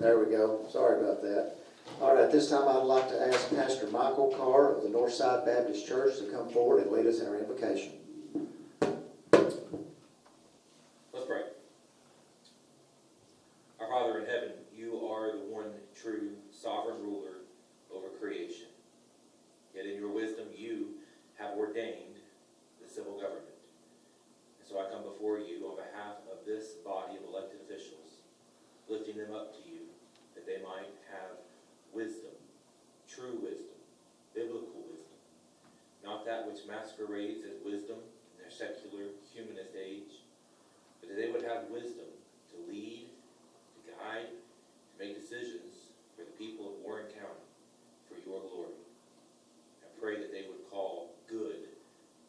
There we go. Sorry about that. All right, at this time I'd like to ask Pastor Michael Carr of the Northside Baptist Church to come forward and lead us in our invocation. Let's pray. Our Father in heaven, you are the one true sovereign ruler over creation. Yet in your wisdom you have ordained the civil government. And so I come before you on behalf of this body of elected officials, lifting them up to you, that they might have wisdom, true wisdom, biblical wisdom, not that which masquerades as wisdom in their secular humanist age, but that they would have wisdom to lead, to guide, to make decisions for the people of Warren County for your glory. I pray that they would call good,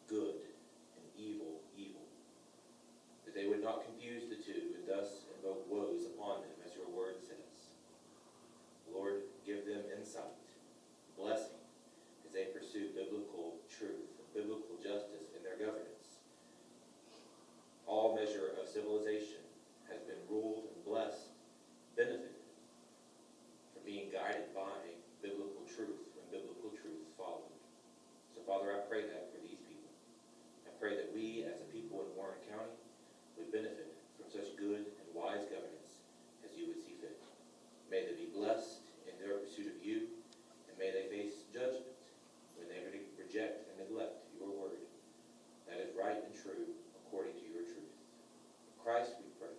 good, and evil, evil, that they would not confuse the two and thus invoke woes upon them, as your word says. Lord, give them insight, blessing, as they pursue biblical truth and biblical justice in their governance. All measure of civilization has been ruled and blessed, benefited from being guided by biblical truth when biblical truth is followed. So, Father, I pray that for these people. I pray that we, as a people in Warren County, would benefit from such good and wise governance as you would see fit. May they be blessed in their pursuit of you, and may they face judgment when they reject and neglect your word. That is right and true according to your truth. In Christ we pray,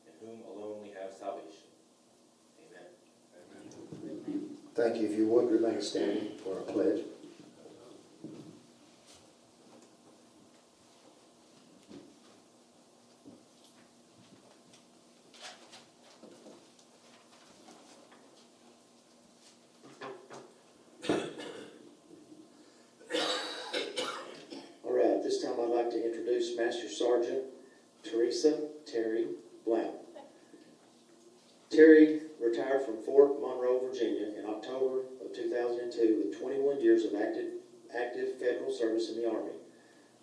in whom alone we have salvation. Amen. Amen. Thank you. If you would remain standing for our pledge. I'd like to introduce Master Sergeant Theresa Terry Blount. Terry retired from Fort Monroe, Virginia in October of 2002 with 21 years of active federal service in the Army.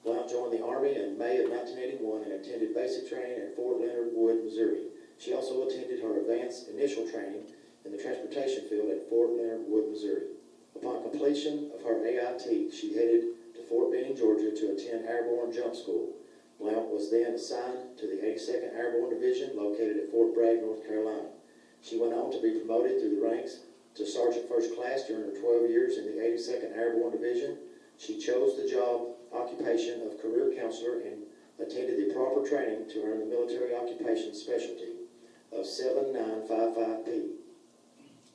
Blount joined the Army in May of 1981 and attended basic training at Fort Leonard Wood, Missouri. She also attended her advanced initial training in the transportation field at Fort Leonard Wood, Missouri. Upon completion of her AIT, she headed to Fort Benning, Georgia to attend Airborne Jump School. Blount was then assigned to the 82nd Airborne Division located at Fort Bragg, North Carolina. She went on to be promoted through the ranks to Sergeant First Class during her 12 years in the 82nd Airborne Division. She chose the job occupation of career counselor and attended the proper training to earn the military occupation specialty of 7955P.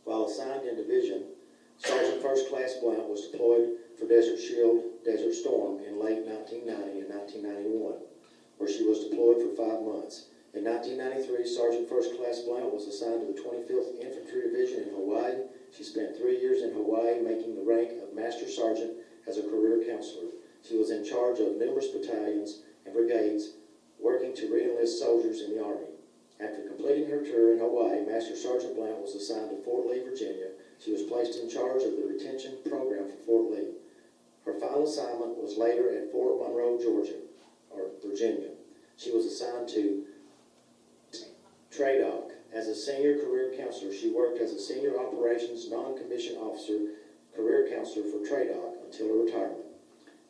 While assigned in division, Sergeant First Class Blount was deployed for Desert Shield, Desert Storm in late 1990 and 1991, where she was deployed for 5 months. In 1993, Sergeant First Class Blount was assigned to the 25th Infantry Division in Hawaii. She spent 3 years in Hawaii, making the rank of Master Sergeant as a career counselor. She was in charge of numerous battalions and brigades, working to re-enlist soldiers in the Army. After completing her tour in Hawaii, Master Sergeant Blount was assigned to Fort Lee, Virginia. She was placed in charge of the retention program for Fort Lee. Her final assignment was later at Fort Monroe, Georgia, or Virginia. She was assigned to TRADOC. As a senior career counselor, she worked as a senior operations non-commissioned officer career counselor for TRADOC until her retirement.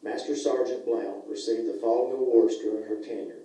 Master Sergeant Blount received the following awards during her tenure: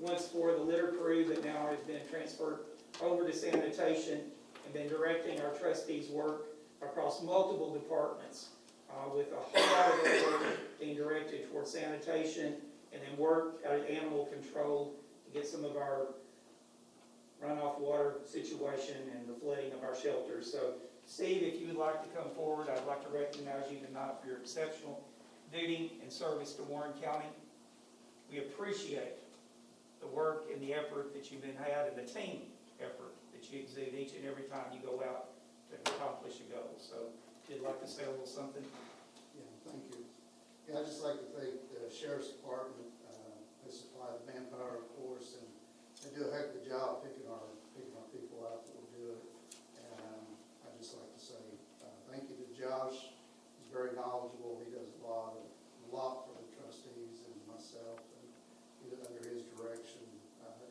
once for the litter crew that now has been transferred over to sanitation, and been directing our trustees' work across multiple departments, with a whole lot of their work being directed toward sanitation, and then work out of animal control to get some of our runoff water situation and the flooding of our shelters. So, Steve, if you would like to come forward, I'd like to recognize you tonight for your exceptional duty and service to Warren County. We appreciate the work and the effort that you've had and the team effort that you exude each and every time you go out to accomplish a goal. So, if you'd like to say a little something. Yeah, thank you. Yeah, I'd just like to thank the Sheriff's Department. They supply the manpower, of course, and they do a heck of a job picking our people out that will do it. And I'd just like to say thank you to Josh. He's very knowledgeable. He does a lot for the trustees and myself, and under his direction.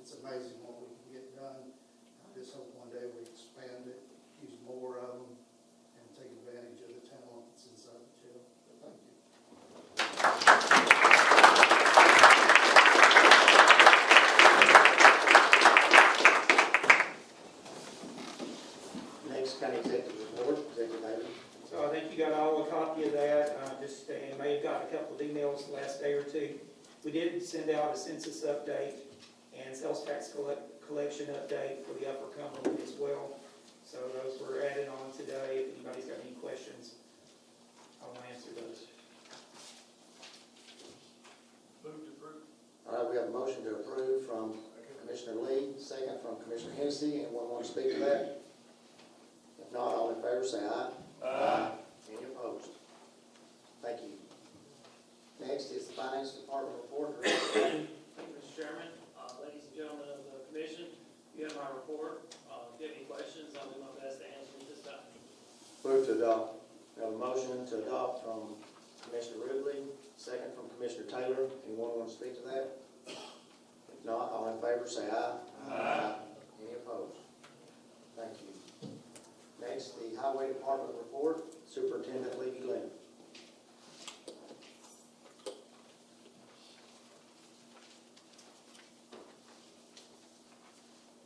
It's amazing what we can get done. I just hope one day we expand it, use more of them, and take advantage of the talent that's inside the jail. But thank you. Next, county executive report, Executive David. So I think you got all a copy of that, and may have gotten a couple of emails the last day or two. We did send out a census update and sales tax collection update for the Upper Cumberland as well. So those were added on today. If anybody's got any questions, I'll answer those. Move to approve. All right, we have a motion to approve from Commissioner Lee, second from Commissioner Hennessy. Anyone want to speak to that? If not, all in favor say aye. Aye. Any opposed? Thank you. Next is the Finance Department report. Thank you, Mr. Chairman. Ladies and gentlemen of the commission, you have my report. If you have any questions, I'll do my best to answer them this time. Move to adopt. We have a motion to adopt from Commissioner Ridley, second from Commissioner Taylor. Anyone want to speak to that? If not, all in favor say aye. Aye. Any opposed? Thank you. Next, the Highway Department report, Superintendent Lee Glenn.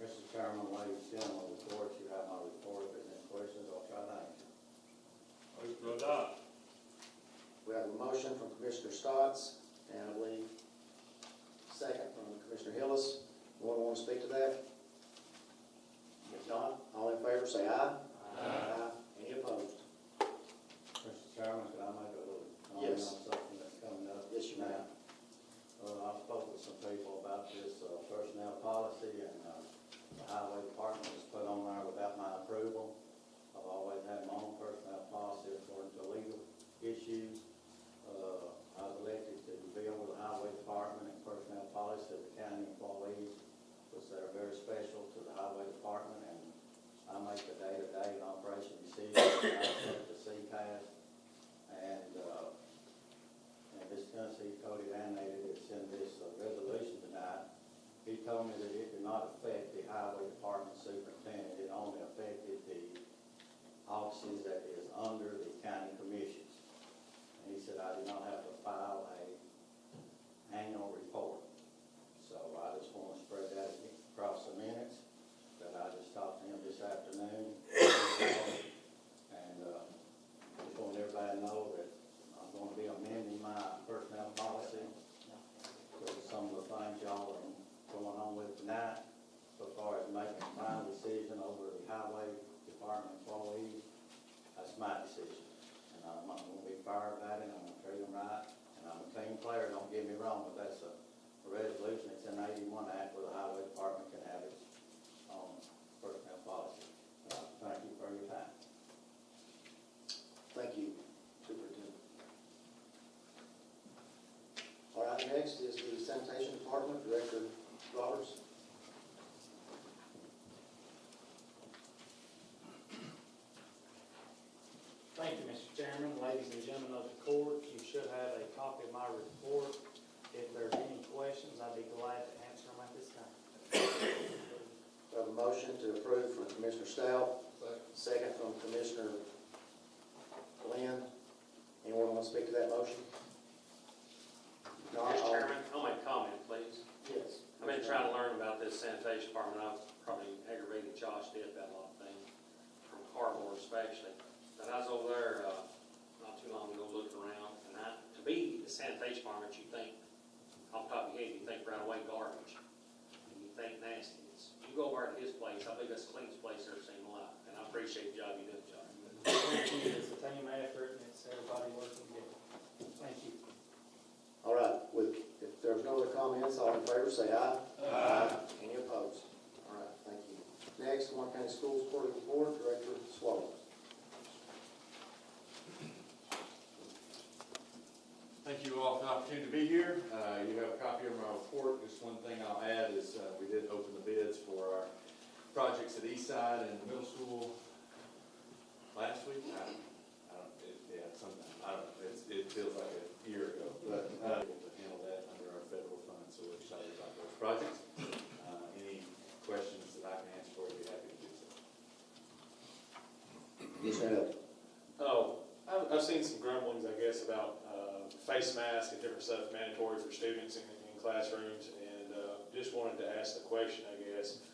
Mr. Chairman, ladies and gentlemen, of course, you have my report. If there's any questions, I'll try to answer. Move to adopt. We have a motion from Commissioner Stotts, and I believe second from Commissioner Hillis. Anyone want to speak to that? If not, all in favor say aye. Aye. Any opposed? Mr. Chairman, can I make a little comment Yes. on something that's coming up? Yes, you may. now? I spoke with some people about this personnel policy, and the highway department was put on there without my approval. I've always had my own personnel policy according to legal issues. I was elected to deal with the highway department and personnel policy of the county employees, which are very special to the highway department, and I make the day-to-day operation decisions. I accept the CPAS, and this Tennessee Cody Annated that's in this resolution tonight. He told me that it did not affect the highway department superintendent. It only affected the offices that is under the county commissions. And he said I did not have to file a annual report. So I just want to spread that across the minutes, that I just talked to him this afternoon. And just want everybody to know that I'm going to be amending my personnel policy. So some of the things y'all are going on with tonight, so far as making a final decision over the highway department employees, that's my decision. And I'm not going to be fair about it. I'm going to treat them right. And I'm a team player, don't get me wrong, but that's a resolution. It's in 81 Act where the highway department can have its own personnel policy. Thank you for your time. Thank you, Superintendent. All right, next is the Sanitation Department, Director Roberts. Thank you, Mr. Chairman, ladies and gentlemen of the court. You should have a copy of my report. If there's any questions, I'd be glad to answer them at this time. We have a motion to approve from Commissioner Stout, second from Commissioner Glenn. Anyone want to speak to that motion? No, Mr. Chairman, I'll make a comment, please. Yes. I've been trying sanitation department, I've probably aggravated Josh to death about a lot of things, from cardboard especially. But I was over there, not too long ago looking around, and to be the sanitation department, you think, off the top of your head, you think right away garbage. And you think nastiness. You go over to his place, I think that's the cleanest place I've ever seen in my life. And I appreciate the job you do, Josh. It's a team effort, and it's everybody working together. Thank you. All right, if there's no other comments, all in favor say aye. Aye. Any opposed? All right, thank you. Next, Warren County Schools Quarterly Report, Director Swallow. Thank you all for the opportunity to be here. You have a copy of my report. Just one thing I'll add is we did open the bids for our projects at Eastside and the middle school last week. I don't know, it feels like a year ago, but able to handle that under our federal funds, so we're excited about those projects. Any questions that I can answer for you, I'd be happy to do so. Commissioner Hill. Oh, I've seen some grumblings, I guess, about face masks and different stuff mandatory for students in classrooms, and just wanted to ask the question, I guess,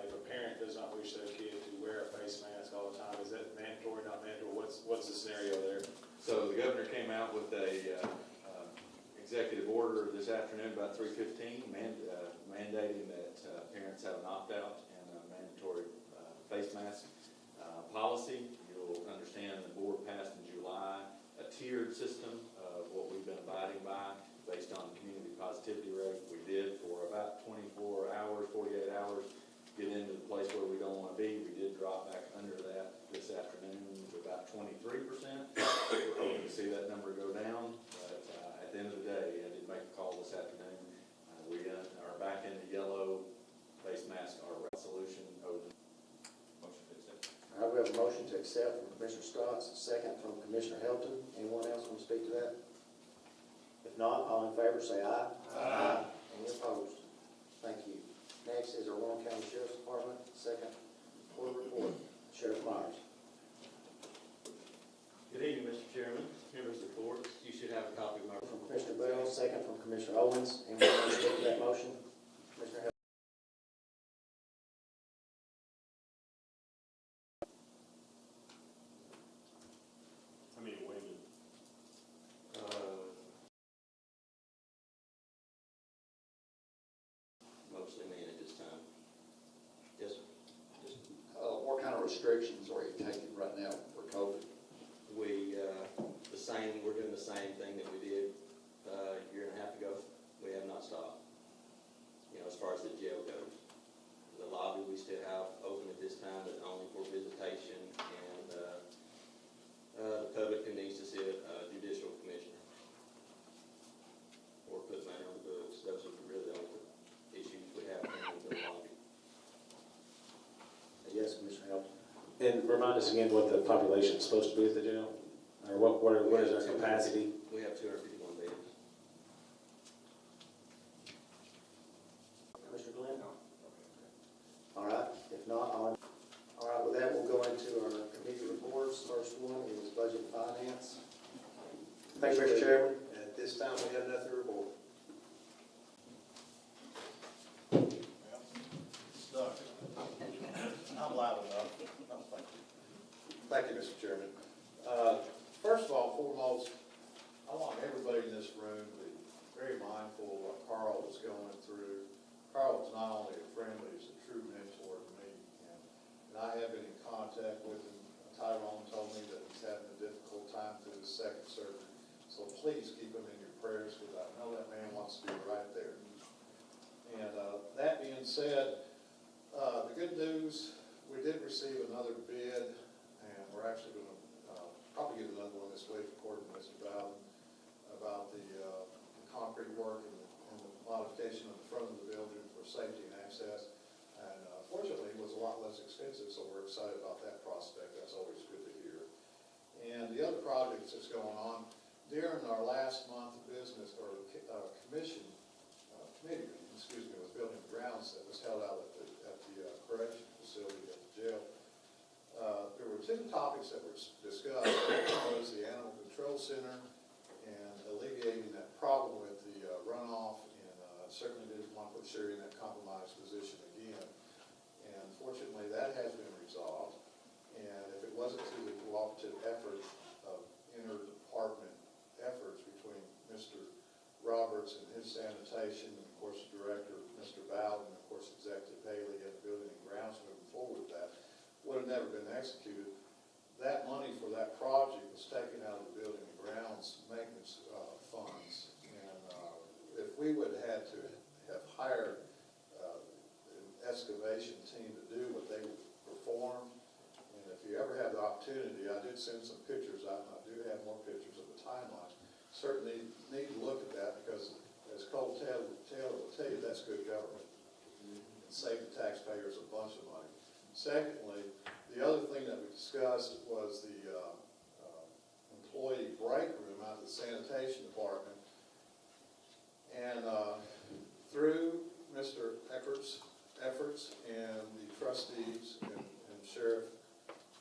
if a parent does not wish their kid to wear a face mask all the time, is that mandatory, not mandatory? What's the scenario there? So the governor came out with a executive order this afternoon about 3:15, mandating that parents have an opt-out and a mandatory face mask policy. You'll understand the board passed in July a tiered system of what we've been abiding by based on the community positivity rate. We did for about 24 hours, 48 hours, get into the place where we don't want to be. We did drop back under that this afternoon to about 23%. We're hoping to see that number go down, but at the end of the day, I did make a call this afternoon. We are back in the yellow. Face masks are a solution. Motion to accept. All right, we have a motion to accept from Commissioner Scott, a second from Commissioner Helton. Anyone else want to speak to that? If not, all in favor say aye. Aye. Any opposed? Thank you. Next is our Warren County Sheriff's Department, second quarter report. Sheriff Myers. Good evening, Mr. Chairman, members of the court. You should have a copy of my From Commissioner Bell, second from Commissioner Owens. Anyone want to speak to that motion? Commissioner Helton. How many women? Mostly men at this time. Yes, sir. What kind of restrictions are you taking right now for COVID? We're doing the same thing that we did a year and a half ago. We have not stopped. As far as the jail goes. The lobby we still have open at this time, but only for visitation, and the public who needs to see a judicial commissioner or put matter on the books. Those are really the only issues we have in the lobby. Yes, Commissioner Helton. And remind us again what the population is supposed to be at the jail? Or what is our capacity? We have 251 beds. Commissioner Glenn? All right, if not, all right, with that, we'll go into our committee reports. First one is Budget and Finance. Thanks, Mr. Chairman. At this time, we have nothing to report. I'm loud enough. Thank you, Mr. Chairman. First of all, foremost, I want everybody in this room to be very mindful of what Carl was going through. Carl was not only a friend, but he's a true mentor to me. And I have been in contact with him. Tyrone told me that he's having a difficult time through his second surgery. So please keep him in your prayers, because I know that man wants to be right there. And that being said, the good news, we did receive another bid, and we're actually going to probably get another one this week, according to Mr. Bowden, about the concrete work and the modification of the front of the building for safety and access. And fortunately, it was a lot less expensive, so we're excited about that prospect. That's always good to hear. And the other projects that's going on, during our last month of business, or committee, with Building and Grounds that was held out at the correction facility at the jail, there were two topics that were discussed. One was the Animal Control Center and alleviating that problem with the runoff, and certainly didn't want to put Sherry in that compromised position Secondly, that has been resolved, and if it wasn't to the cooperative effort of interdepartment efforts between Mr. Roberts and his sanitation, and of course the director, Mr. Bowden, and of course Executive Haley, and the building and grounds moving forward with that, would have never been executed. That money for that project was taken out of the building and grounds maintenance funds, and if we would have had to have hired an excavation team to do what they performed, and if you ever have the opportunity, I did send some pictures out, and I do have more pictures of the timeline. Certainly need to look at that, because as Colin Taylor will tell you, that's good government. And save the taxpayers a bunch of money. Secondly, the other thing that we discussed was the employee break room out of the sanitation department. And through Mr. Eckert's efforts and the trustees and Sheriff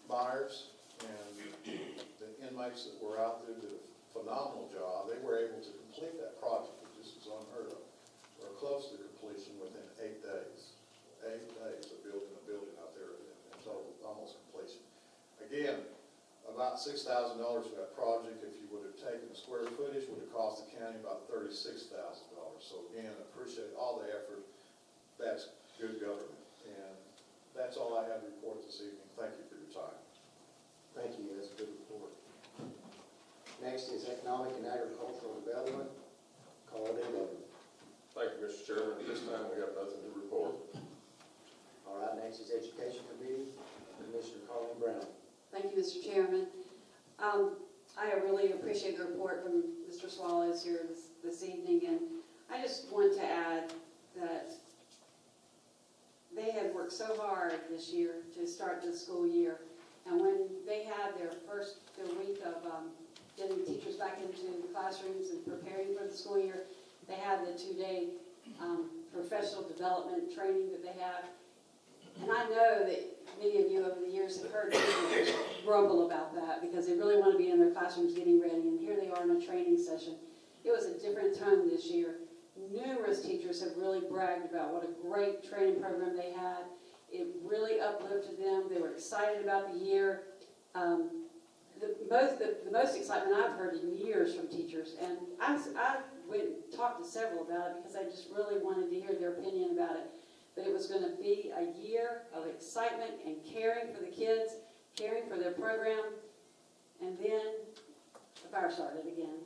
Myers and the inmates that were out there did a phenomenal job. They were able to complete that project, which just was unheard of. We're close to completion within 8 days. 8 days of building a building out there in total, almost completion. Again, about $6,000 for that project. If you would have taken the square footage, would have cost the county about $36,000. So again, appreciate all the effort. That's good government. And that's all I have to report this evening. Thank you for your time. Thank you, that's a good report. Next is Economic and Agricultural Development, Colin. Thank you, Mr. Chairman. At this time, we have nothing to report. All right, next is Education Committee, Commissioner Colin Brown. Thank you, Mr. Chairman. I really appreciate the report from Mr. Swallows here this evening, and I just want to add that they have worked so hard this year to start the school year, and when they had their week of getting teachers back into the classrooms and preparing for the school year, they had the 2-day professional development training that they have. And I know that many of you over the years have heard teachers grumble about that because they really want to be in their classrooms getting ready, and here they are in a training session. It was a different tone this year. Numerous teachers have really bragged about what a great training program they had. It really uplifted them. They were excited about the year. The most excitement I've heard in years from teachers, and I went and talked to several about it because I just really wanted to hear their opinion about it. But it was going to be a year of excitement and caring for the kids, caring for their program, and then the fire started again.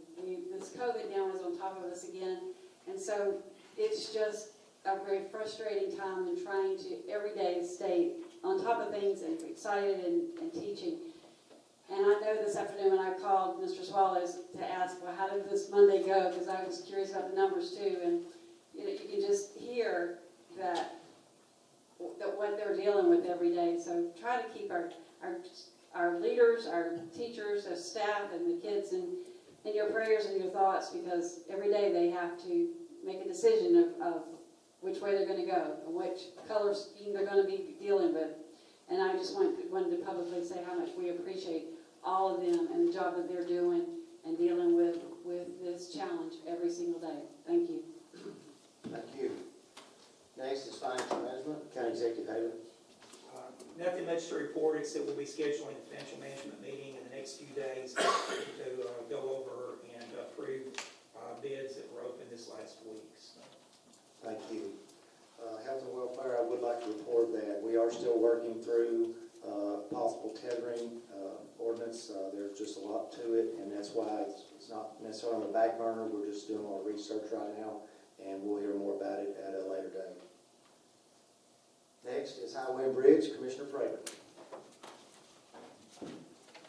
This COVID now is on top of us again, and so it's just a very frustrating time in trying to every day stay on top of things and excited and teaching. And I know this afternoon when I called Mr. Swallows to ask, well, how did this Monday go? Because I was curious about the numbers too. And you can just hear that what they're dealing with every day. So try to keep our leaders, our teachers, our staff, and the kids in your prayers and your thoughts, because every day they have to make a decision of which way they're going to go and which color scheme they're going to be dealing with. And I just wanted to publicly say how much we appreciate all of them and the job that they're doing and dealing with this challenge every single day. Thank you. Thank you. Next is Financial Management, County Executive Haley. Nothing much to report, except we'll be scheduling a financial management meeting in the next few days to go over and approve bids that were open this last week. So. Thank you. Health and Welfare, I would like to report that we are still working through possible tethering ordinance. There's just a lot to it, and that's why it's not necessarily on the back burner. We're just doing a lot of research right now, and we'll hear more about it at a later date. Next is Highway and Bridge, Commissioner Prater.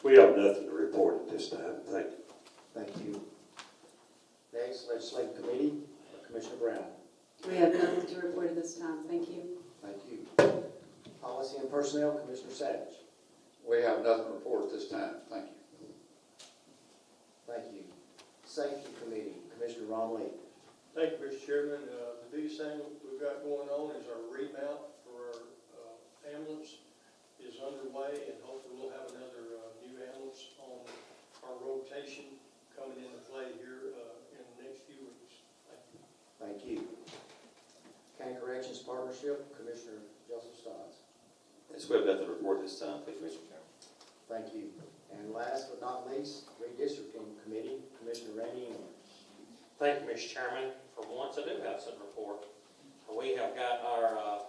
We have nothing to report at this time. Thank you. Thank you. Next, Legislative Committee, Commissioner Brown. We have nothing to report at this time. Thank you. Thank you. Policy and Personnel, Commissioner Savage. We have nothing to report at this time. Thank you. Thank you. Safety Committee, Commissioner Ron Lee. Thank you, Mr. Chairman. The biggest thing we've got going on is our remount for our ambulance is underway, and hopefully we'll have another new ambulance on our rotation coming into play here in the next few weeks. Thank you. Thank you. County Corrections Partnership, Commissioner Joseph Stotts. Yes, we have nothing to report this time, please, Mr. Chairman. Thank you. And last but not least, redistricting committee, Commissioner Randy England. Thank you, Mr. Chairman. For once, I do have some report. We have got our,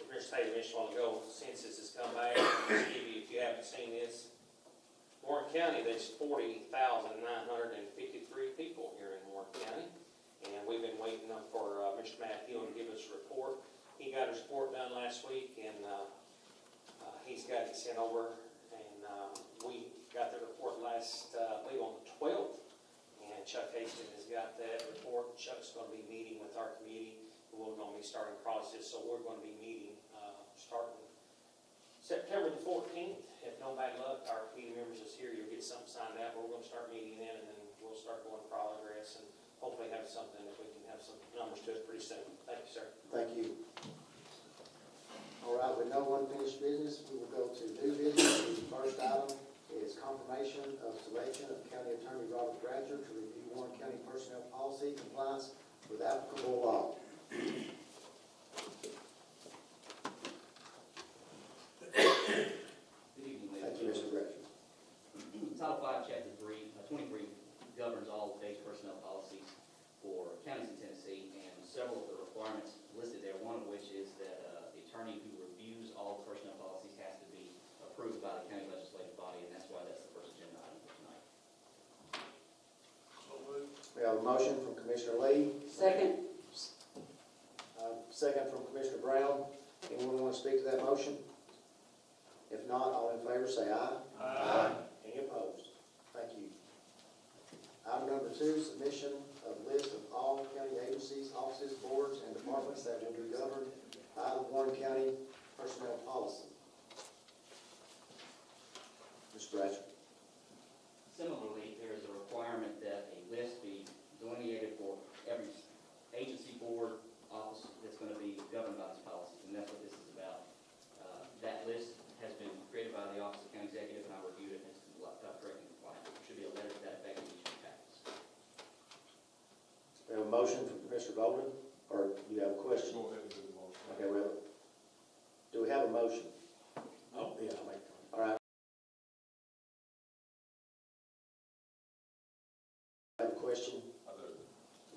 Mr. Taylor mentioned a while ago, census has come back. Just give you, if you haven't seen this, Warren County, there's 40,953 people here in Warren County. And we've been waiting for Mr. Matt Hill to give us a report. He got his report done last week, and he's got it sent over. And we got the report last, I believe on the 12th. And Chuck Hastings has got that report. Chuck's going to be meeting with our committee. We're going to be starting the process, so we're going to be meeting starting September the 14th. If no bad luck, our committee members is here, you'll get something signed out, but we're going to start meeting then, and then we'll start going progress and hopefully have something that we can have some numbers to it pretty soon. Thank you, sir. Thank you. All right, with no unfinished business, we will go to new business. The first item is confirmation of selection of County Attorney Robert Bradger to review Warren County personnel policy compliance with applicable law. Thank you, Mr. Bradger. Title 5, Chapter 23 governs all base personnel policies for counties in Tennessee, and several of the requirements listed there, one of which is that the attorney who reviews all personnel policies has to be approved by the county legislative body, and that's why that's the first agenda item for tonight. We have a motion from Commissioner Lee, Second. second from Commissioner Brown. Anyone want to speak to that motion? If not, all in favor say aye. Aye. Any opposed? Thank you. Item number 2, submission of list of all county agencies, offices, boards, and departments that will be governed by the Warren County personnel policy. Mr. Bradger. Similarly, there is a requirement that a list be delineated for every agency, board, office that's going to be governed by these policies, and that's what this is about. That list has been created by the Office of County Executive, and I reviewed it, and it's correct and compliant. There should be a letter to that effect in each of the packets. We have a motion from Commissioner Bolden, or you have a question? Go ahead and do the motion. Okay, well, do we have a motion? Oh, yeah, I'll make All right. I have a question,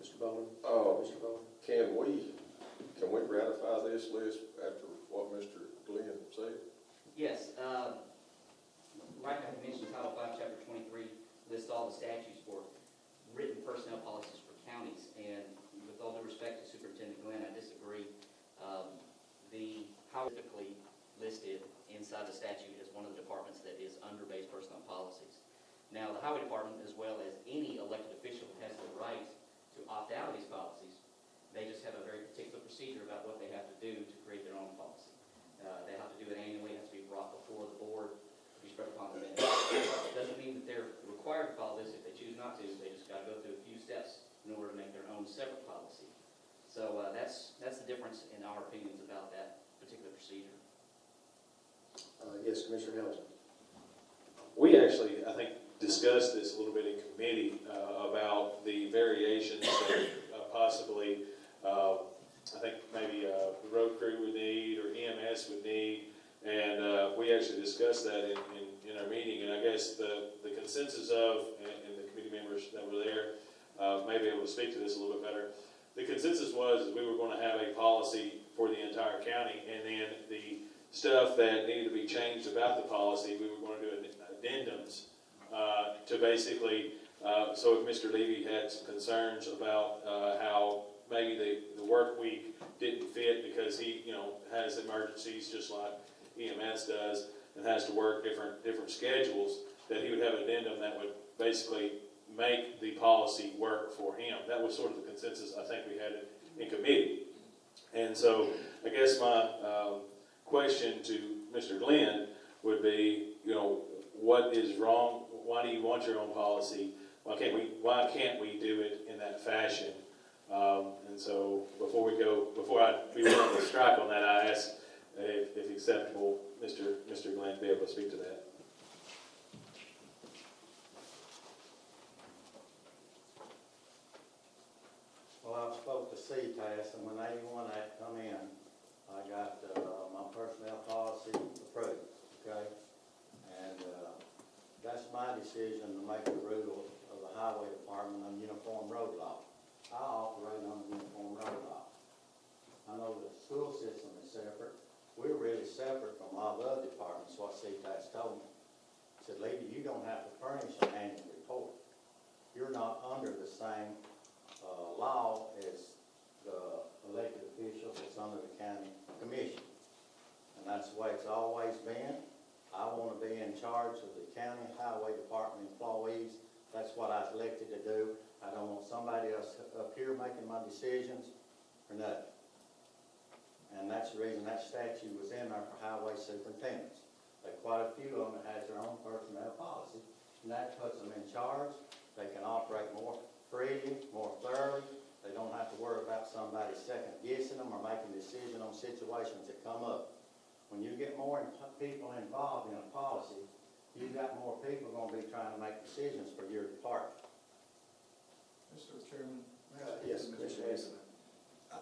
Mr. Bolden? Mr. Bolden? Can we ratify this list after what Mr. Glenn said? Yes, right now I mentioned Title 5, Chapter 23 lists all the statutes for written personnel policies for counties, and with all due respect to Superintendent Glenn, I disagree. The how typically listed inside the statute is one of the departments that is under base personnel policies. Now, the Highway Department, as well as any elected official, has the right to opt out of these policies. They just have a very particular procedure about what they have to do to create their own policy. They have to do it annually, it has to be brought before the board, to be spread upon the bench. It doesn't mean that they're required to follow this. If they choose not to, they just got to go through a few steps in order to make their own separate policy. So that's the difference in our opinions about that particular procedure. Yes, Commissioner Hamilton. We actually, I think, discussed this a little bit in committee about the variations that possibly, I think maybe the road crew would need or EMS would need, and we actually discussed that in our meeting, and I guess the consensus of, and the committee members that were there may be able to speak to this a little bit better. The consensus was that we were going to have a policy for the entire county, and then the stuff that needed to be changed about the policy, we were going to do addendums to basically, so if Mr. Levy had some concerns about how maybe the work week didn't fit because he, has emergencies just like EMS does and has to work different schedules, that he would have an addendum that would basically make the policy work for him. That was sort of the consensus I think we had in committee. And so I guess my question to Mr. Glenn would be, what is wrong? Why do you want your own policy? Why can't we do it in that fashion? And so before I be willing to strike on that, I ask if acceptable, Mr. Glenn to be able to speak to that. Well, I spoke to CTAS, and when 81 Act come in, I got my personnel policy decision to make the rules of the highway department on uniform road law. I operate on uniform road law. I know the school system is separate. We're really separate from all the other departments, what CTAS told me. Said, lady, you don't have to furnish an annual report. You're not under the same law as the elected officials that's under the county commission. And that's the way it's always been. I want to be in charge of the county highway department employees. That's what I was elected to do. I don't want somebody else up here making my decisions or nothing. And that's the reason that statute was in there for highway superintendents. There are quite a few of them that has their own personnel policy, and that puts them in charge. They can operate more freely, more thoroughly. They don't have to worry about somebody second guessing them or making decisions on situations that come up. When you get more people involved in a policy, you've got more people going to be trying to make decisions for your department. Mr. Chairman? Yes, Commissioner Mason. I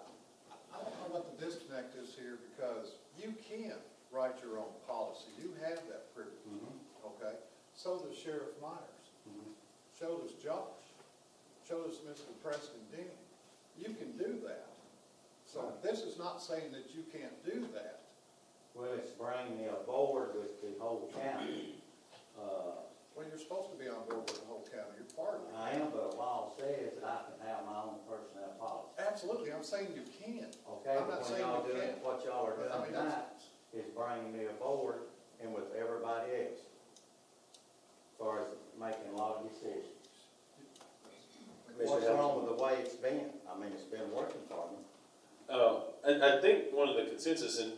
don't know what the disconnect is here, because you can write your own policy. You have that privilege, okay? So does Sheriff Myers. So does Josh. So does Mr. Preston Dean. You can do that. So this is not saying that you can't do that. Well, it's bringing me aboard with the whole county. Well, you're supposed to be on board with the whole county. You're part of it. I am, but the law says that I can have my own personnel policy. Absolutely. I'm saying you can. Okay, I'm but not when saying y'all you doing can't. what y'all are But, I doing mean, tonight is bringing me aboard and with everybody else. As far as making a lot of decisions. What's wrong with the way it's been? I mean, it's been working for me. I think one of the consensus, and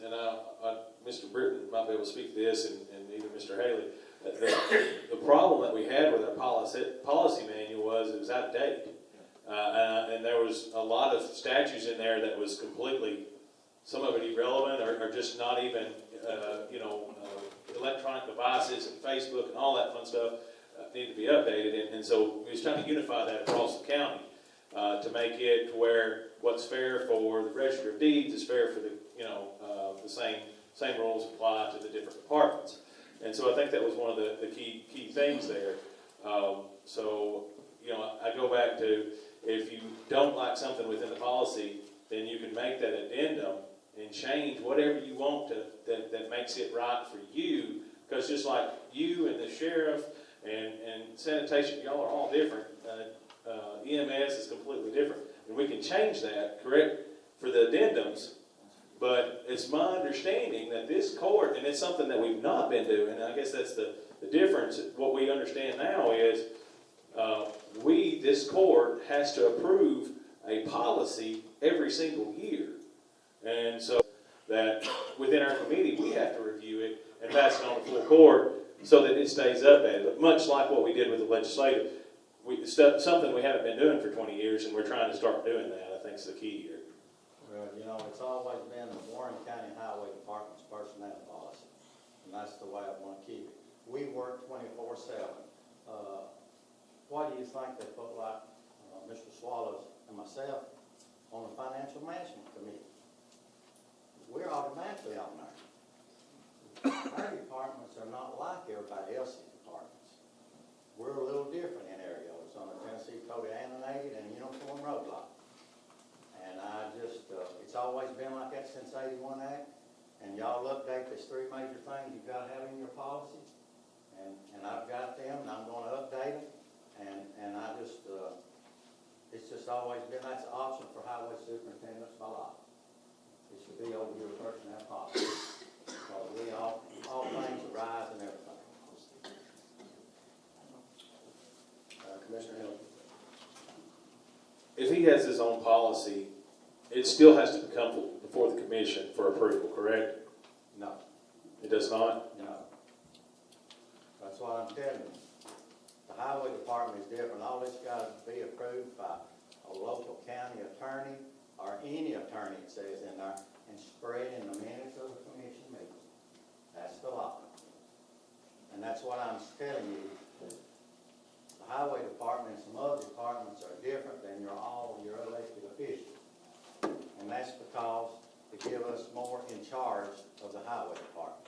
Mr. Britton might be able to speak to this, and even Mr. Haley, the problem that we had with our policy manual was it was out of date. And there was a lot of statutes in there that was completely, some of it irrelevant or just not even, electronic devices and Facebook and all that fun stuff need to be updated. And so we was trying to unify that across the county to make it where what's fair for the Register of Deeds is fair for the, the same rules apply to the different departments. And so I think that was one of the key things there. I go back to, if you don't like something within the policy, then you can make that addendum and change whatever you want that makes it right for you. Because just like you and the sheriff and sanitation, y'all are all different. EMS is completely different. And we can change that, correct, for the addendums. But it's my understanding that this court, and it's something that we've not been doing, and I guess that's the difference. What we understand now is this court has to approve a policy every single year. And so that within our committee, we have to review it and pass it on to full court so that it stays updated. Much like what we did with the legislative, something we haven't been doing for 20 years, and we're trying to start doing that, I think is the key here. Well, it's always been the Warren County Highway Department's personnel policy, and that's the way I want to keep it. We work 24/7. Why do you think they put like Mr. Swallows and myself on the Financial Management Committee? We're automatically on there. Our departments are not like everybody else's departments. We're a little different in areas on the Tennessee Code of Annotated and Uniform Road Law. And it's always been like that since '81 Act. And y'all update these three major things you've got to have in your policy. And I've got them, and I'm going to update them. And it's just always been, that's an option for highway superintendents by law. It should be over your personnel policy. Because all things arise and everything. Commissioner Hill. If he has his own policy, it still has to come before the commission for approval, correct? No. It does not? No. That's what I'm telling you. The highway department is different. All this got to be approved by a local county attorney or any attorney, it says in there, and spread in the minutes of the commission meeting. That's the law. And that's what I'm telling you. The highway department and some other departments are different than your elected officials. And that's because to give us more in charge of the highway department,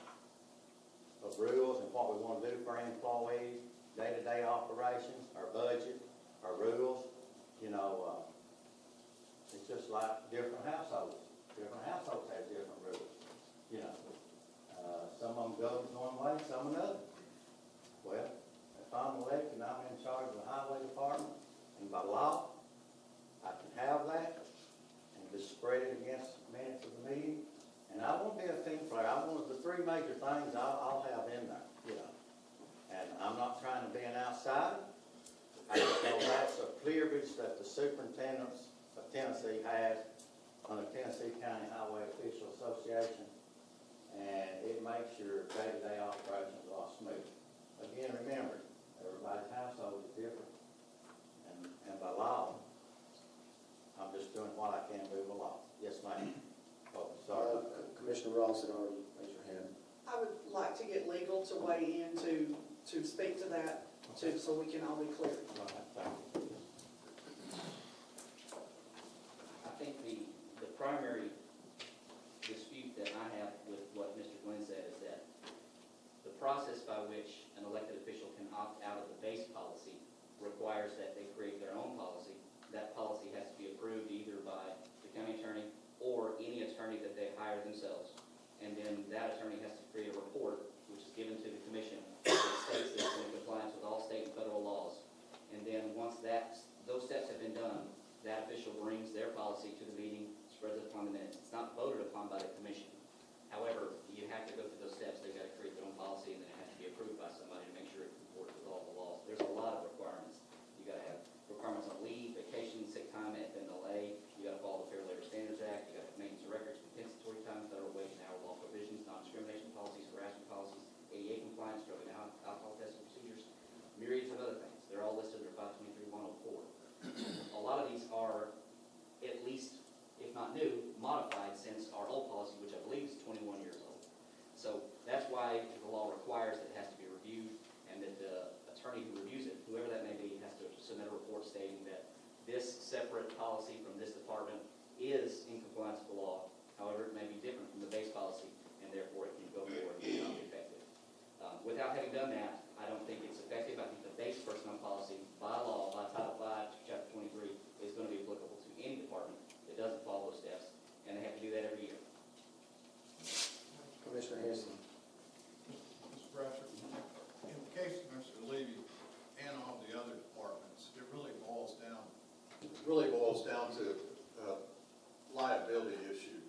of rules and what we want to do for our employees day-to-day operations, our budget, our rules, you know, it's just like different households. Different households have different rules, you know. Some of them go one way, some another. Well, if I'm elected and I'm in charge of the highway department, and by law, I can have that and just spread it against the minutes of the meeting. And I won't be a team player. I want the three major things I'll have in there, you know. And I'm not trying to be an outsider. I just know that's a privilege that the superintendent of Tennessee has on the Tennessee County Highway Official Association. And it makes your day-to-day operations a lot smoother. Again, remember, everybody's household is different. And by law, I'm just doing what I can do by law. Yes, ma'am. Oh, sorry. Commissioner Ross had already raised your hand. I would like to get legal to weigh in to speak to that, too, so we can all be clear. All right, thank you. I think the primary dispute that I have with what Mr. Glenn said is that the process by which an elected official can opt out of the base policy requires that they create their own policy. That policy has to be approved either by the county attorney or any attorney that they hire themselves. And then that attorney has to create a report, which is given to the commission, that states that it's in compliance with all state and federal laws. And then once those steps have been done, that official brings their policy to the meeting, spreads it upon the minutes. It's not voted upon by the commission. However, you have to go through those steps. They've got to create their own policy, and then it has to be approved by somebody to make sure it comports with all the laws. There's a lot of requirements. You got to have requirements on leave, vacation, sick time, FMLA. You got to follow the Fair Labor Standards Act. You got to maintenance of records, compensatory time, federal wage and hour law provisions, non-discrimination policies, harassment policies, ADA compliance, drug and alcohol testing procedures, myriads of other things. They're all listed under 523-104. A lot of these are at least, if not new, modified since our old policy, which I believe is 21 years old. So that's why the law requires that it has to be reviewed, and that the attorney who reviews it, whoever that may be, has to submit a report stating that this separate policy from this department is in compliance with the law. However, it may be different from the base policy, and therefore it can go forward and not be effective. Without having done that, I don't think it's effective. I think the base personnel policy, by law, by Title 5, Chapter 23, is going to be applicable to any department that doesn't follow those steps, and they have to do that every year. Commissioner Hanson. Mr. Bratcher, in the case of Mr. Levy and all the other departments, it really boils down to liability issue.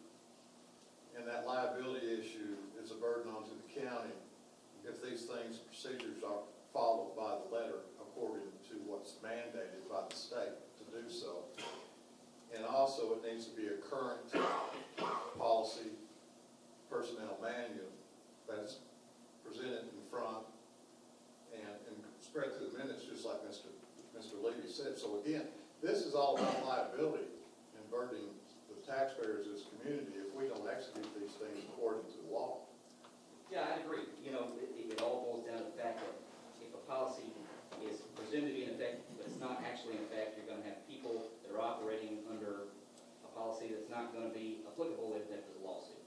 And that liability issue is a burden onto the county if these things, procedures are followed by the letter according to what's mandated by the state to do so. And also, it needs to be a current policy personnel manual that's presented in front and spread through the minutes, just like Mr. Levy said. So again, this is all about liability and burdening the taxpayers of this community if we don't execute these things according to the law. Yeah, I agree. You know, it all boils down to the fact that if a policy is presumed to be in effect, but it's not actually in effect, you're going to have people that are operating under a policy that's not going to be applicable if there's a lawsuit.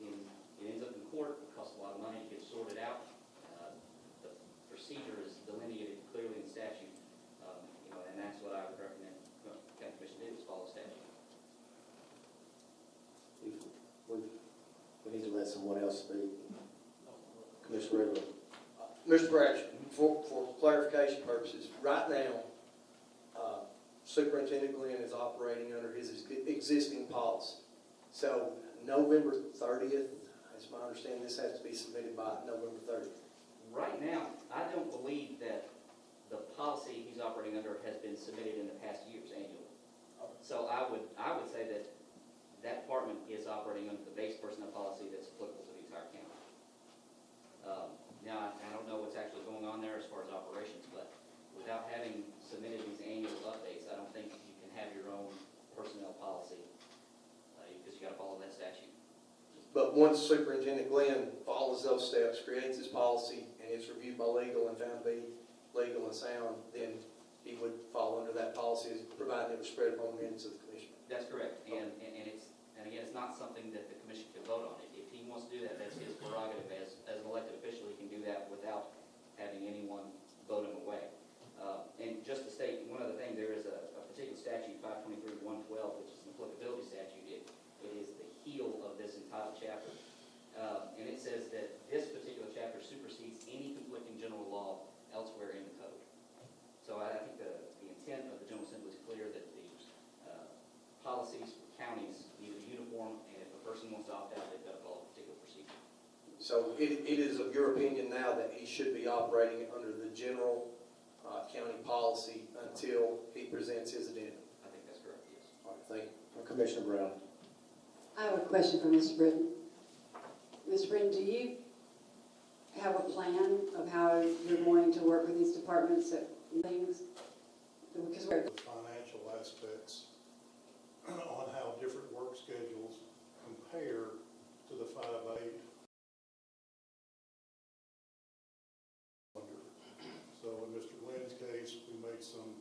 It ends up in court, it costs a lot of money to get sorted out. The procedure is delineated clearly in statute, you know, and that's what I would recommend the county commission do, is follow statute. We need to let someone else speak. Commissioner Redwood. Mr. Bratcher, for clarification purposes, right now, Superintendent Glenn is operating under his existing policy. So November 30th, as my understanding, this has to be submitted by November 30th. Right now, I don't believe that the policy he's operating under has been submitted in the past years annually. So I would say that that department is operating under the base personnel policy that's applicable to the entire county. Now, I don't know what's actually going on there as far as operations, but without having submitted these annual updates, I don't think you can have your own personnel policy because you got to follow that statute. But once Superintendent Glenn follows those steps, creates his policy, and it's reviewed by legal and found to be legal and sound, then he would fall under that policy, provided it was spread upon the minutes of the commission. That's correct, and again, it's not something that the commission can vote on. If he wants to do that, that's his prerogative as an elected official. He can do that without having anyone So it is of your opinion now that he should be operating under the general county policy until he presents his addendum? I think that's correct, yes. All right, thank you. Commissioner Brown. I have a question for Mr. Britton. Mr. Britton, do you have a plan of how you're going to work with these departments and things? Because we're The financial aspects on how different work schedules compare to the 5/8. So in Mr. Glenn's case, we made some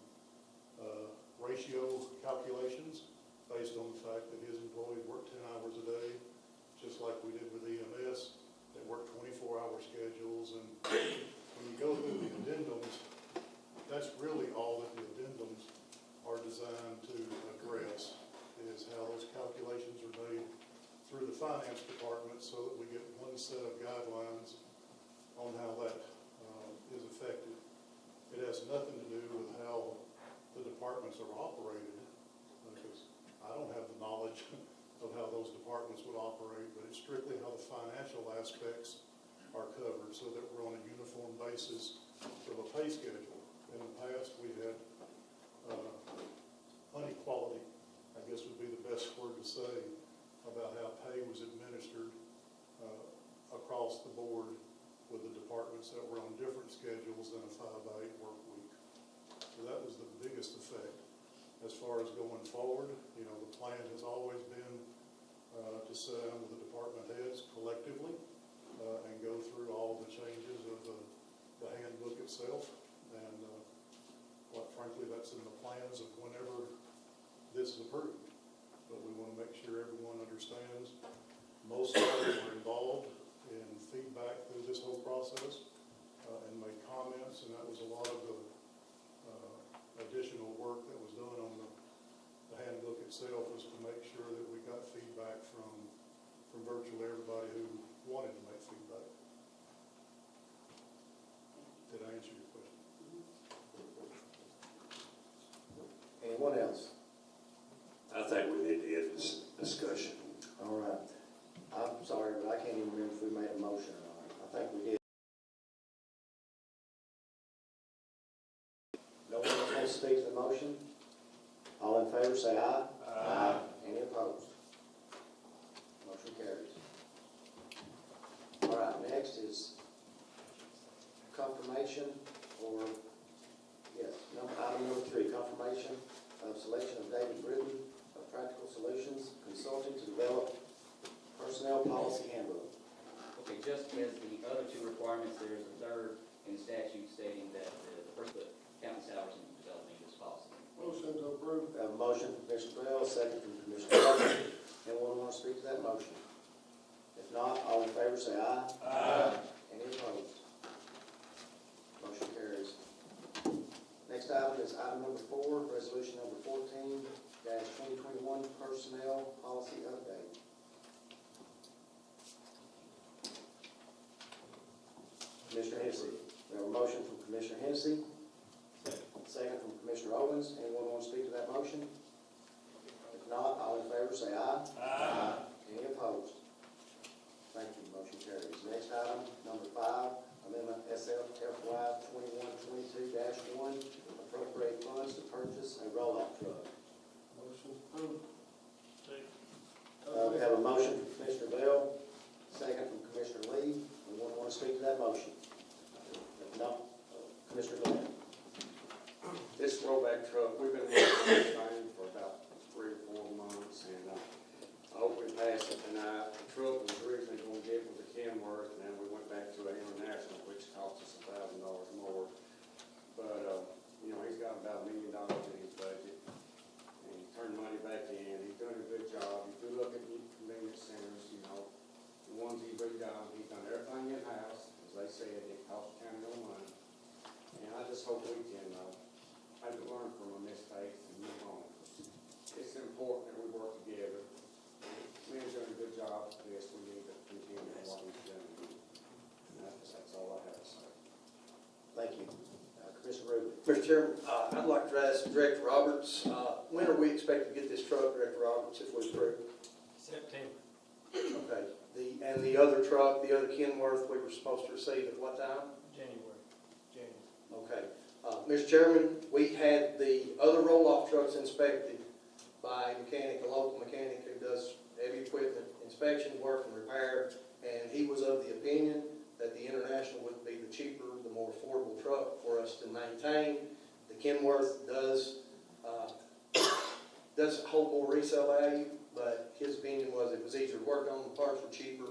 ratio calculations based on the fact that his employees work 10 hours a day, just like we did with EMS. They work 24-hour schedules, and when you go through the addendums, that's really all that the addendums are designed to address, is how those calculations are made through the finance department so that we get one set of guidelines on how that is affected. It has nothing to do with how the departments are operated, because I don't have the knowledge of how those departments would operate, but it's strictly how the financial aspects are covered so that we're on a uniform basis of a pay schedule. In the past, we had inequality, I guess would be the best word to say, about how pay was administered across the board with the departments that were on different schedules than a 5/8 work week. So that was the biggest effect. As far as going forward, you know, the plan has always been to sit down with the department heads collectively and go through all the changes of the handbook itself. And quite frankly, that's in the plans of whenever this is approved. But we want to make sure everyone understands. Most of them were involved in feedback through this whole process and made comments, and that was a lot of the additional work that was done on the handbook itself, was to make sure that we got feedback from virtually everybody who wanted to make feedback. Did I answer your question? Anyone else? I think we need to get this discussion. All right. I'm sorry, but I can't even remember if we made a motion or not. I think we did. No one wants to speak to the motion? All in favor, say aye. Aye. Any opposed? Motion carries. All right, next is confirmation, or, yes, item number 3, confirmation of selection of David Britton of Practical Solutions Consulting to develop personnel policy handbook. Okay, just as the other two requirements, there is a third in statute stating that the first put county salaries into developing this policy. Motion to approve. We have a motion from Commissioner Bell, second from Commissioner Colin. Anyone want to speak to that motion? If not, all in favor say aye. Aye. Any opposed? Motion carries. Next item is item number 4, resolution number 14-2021, personnel policy update. Commissioner Hennessy. We have a motion from Commissioner Hennessy. Second from Commissioner Owens. Anyone want to speak to that motion? If not, all in favor say aye. Aye. Any opposed? Thank you. Motion carries. Next item, number 5, amendment SFFY 2122-1, appropriate funds to purchase a roll-off truck. Motion approved. We have a motion from Commissioner Bell, second from Commissioner Lee. Anyone want to speak to that motion? If not, Commissioner Glenn. This rollback truck, we've been working on this thing for about 3 or 4 months, and I hope we pass it tonight. The truck was originally going to get with the Kenworth, and then we went back to an international, which cost us $1,000 more. But, you know, he's got about $1 million in his budget, and he turned money back in. He's doing a good job. If you look at the convenience centers, you know, the ones he's redone, he's done everything in-house. As they said, it cost the county no money. And I just hope we can maybe learn from a mistake and move on. It's important that we work together. Man's doing a good job at this. We need to continue what he's doing. And that's all I have to say. Thank you. Commissioner Rubin. Mr. Chairman, I'd like to ask Director Roberts, when are we expected to get this truck, Director Roberts, if we approve? September. Okay. And the other truck, the other Kenworth, we were supposed to receive at what time? January. Okay. Mr. Chairman, we had the other roll-off trucks inspected by a mechanic, a local mechanic who does heavy equipment inspection work and repair, and he was of the opinion that the International would be the cheaper, the more affordable truck for us to maintain. The Kenworth does hold more resale value, but his opinion was it was easier to work on, the parts were cheaper.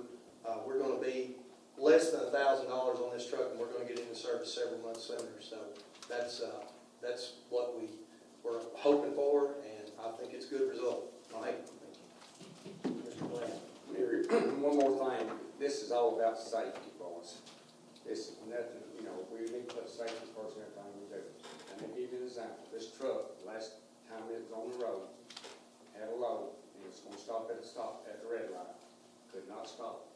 We're going to be less than $1,000 on this truck, and we're going to get into service several months sooner. So that's what we were hoping for, and I think it's a good result. All right. Mr. Glenn. Mary, one more thing, this is all about safety, boys. This is nothing, we need to put safety first in everything we do. And to give you an example, this truck, last time it was on the road, had a load, and it's gonna stop at the red light. Could not stop,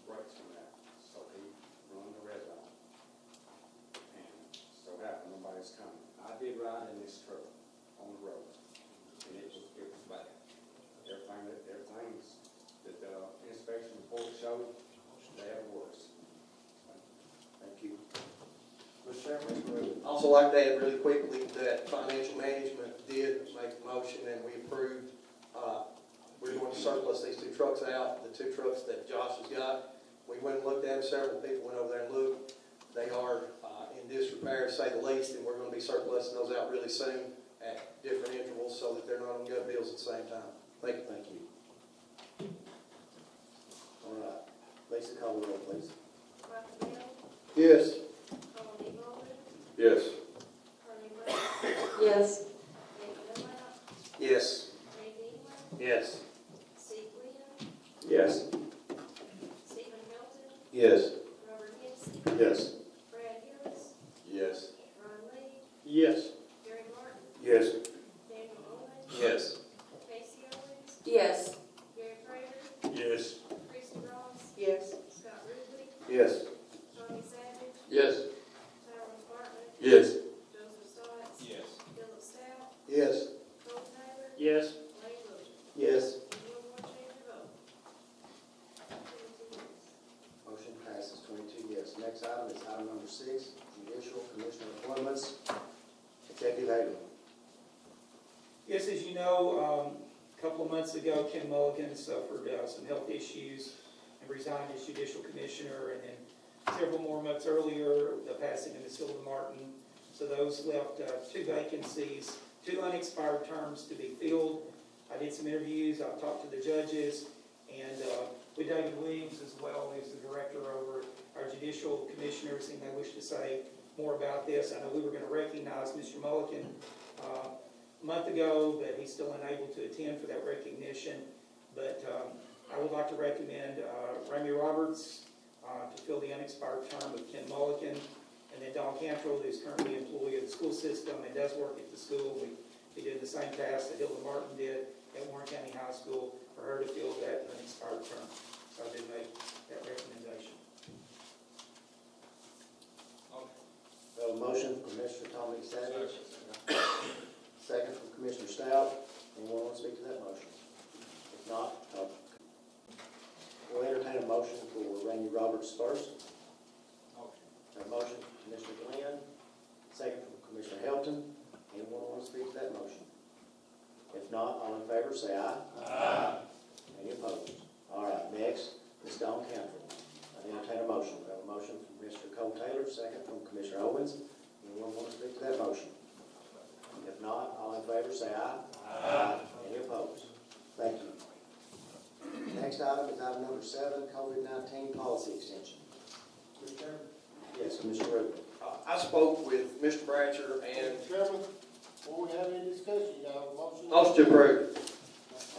brakes on that, so he run the red light. And so happened, nobody's coming. I did ride in this truck on the road, and it was bad. Everything's that the inspection report showed, they have worse. Thank you. Mr. Chairman, also like to add really quickly that financial management did make a motion and we approved. We're going to surplus these two trucks out, the two trucks that Josh has got. We went and looked at them, several people went over there and looked. They are in disrepair, to say the least, and we're going to be surplusing those out really soon at different intervals so that they're not on gut bills at the same time. Thank you. Thank you. All right. Lisa, call the roll, please. Michael Bell, Yes. Colin Bowman, Yes. Carly Wade, Yes. David Dunlap, Yes. Randy England, Yes. Steve Glenn, Yes. Stephen Hilton, Yes. Robert Henson, Yes. Brad Hillis, Yes. Ron Lee, Yes. Gary Martin, Yes. Daniel Boyd, Yes. Casey Owens, Yes. Gary Prater, Yes. Christie Ross, Yes. Scott Ruble, Yes. Tommy Savage, Yes. Tyrone Spartman, Yes. Joseph Stotts, Yes. Philip Stout, Yes. Cole Taylor, Yes. Lane Wilcher. Yes. Anyone want to change your vote? 22 yes. Motion passes 22 yes. Next item is item number 6, judicial commissioner appointments. Executive Hagan. Yes, as you know, a couple of months ago, Ken Mulligan suffered some health issues and resigned as judicial commissioner, and then several more months earlier, the passing of Ms. Hilda Martin. So those left 2 vacancies, 2 unexpired terms to be filled. I did some interviews, I've talked to the judges, and with David Williams as well, who's the director over our judicial commissioners, he may wish to say more about this. I know we were going to recognize Mr. Mulligan a month ago, but he's still unable to attend for that recognition. But I would like to recommend Ramey Roberts to fill the unexpired term of Ken Mulligan, and then Don Cantrell, who's currently an employee of the school system and does work at the school. We did the same task that Hilda Martin did at Warren County High School for her to fill that unexpired term. So I did make that recommendation. We have a motion from Mr. Tommy Savage. Second from Commissioner Stout. Anyone want to speak to that motion? If not, we'll entertain a motion for Randy Roberts first. A motion from Commissioner Glenn, second from Commissioner Helton. Anyone want to speak to that motion? If not, all in favor say aye. Aye. Any opposed? All right, next is Don Cantrell. I entertain a motion. We have a motion from Mr. Cole Taylor, second from Commissioner Owens. Anyone want to speak to that motion? If not, all in favor say aye. Aye. Any opposed? Thank you. Next item is item number 7, COVID-19 policy extension. Mr. Chairman? Yes, Commissioner Rubin. I spoke with Mr. Bratcher and. Chairman, before we have any discussion, you have a motion? Motion to approve.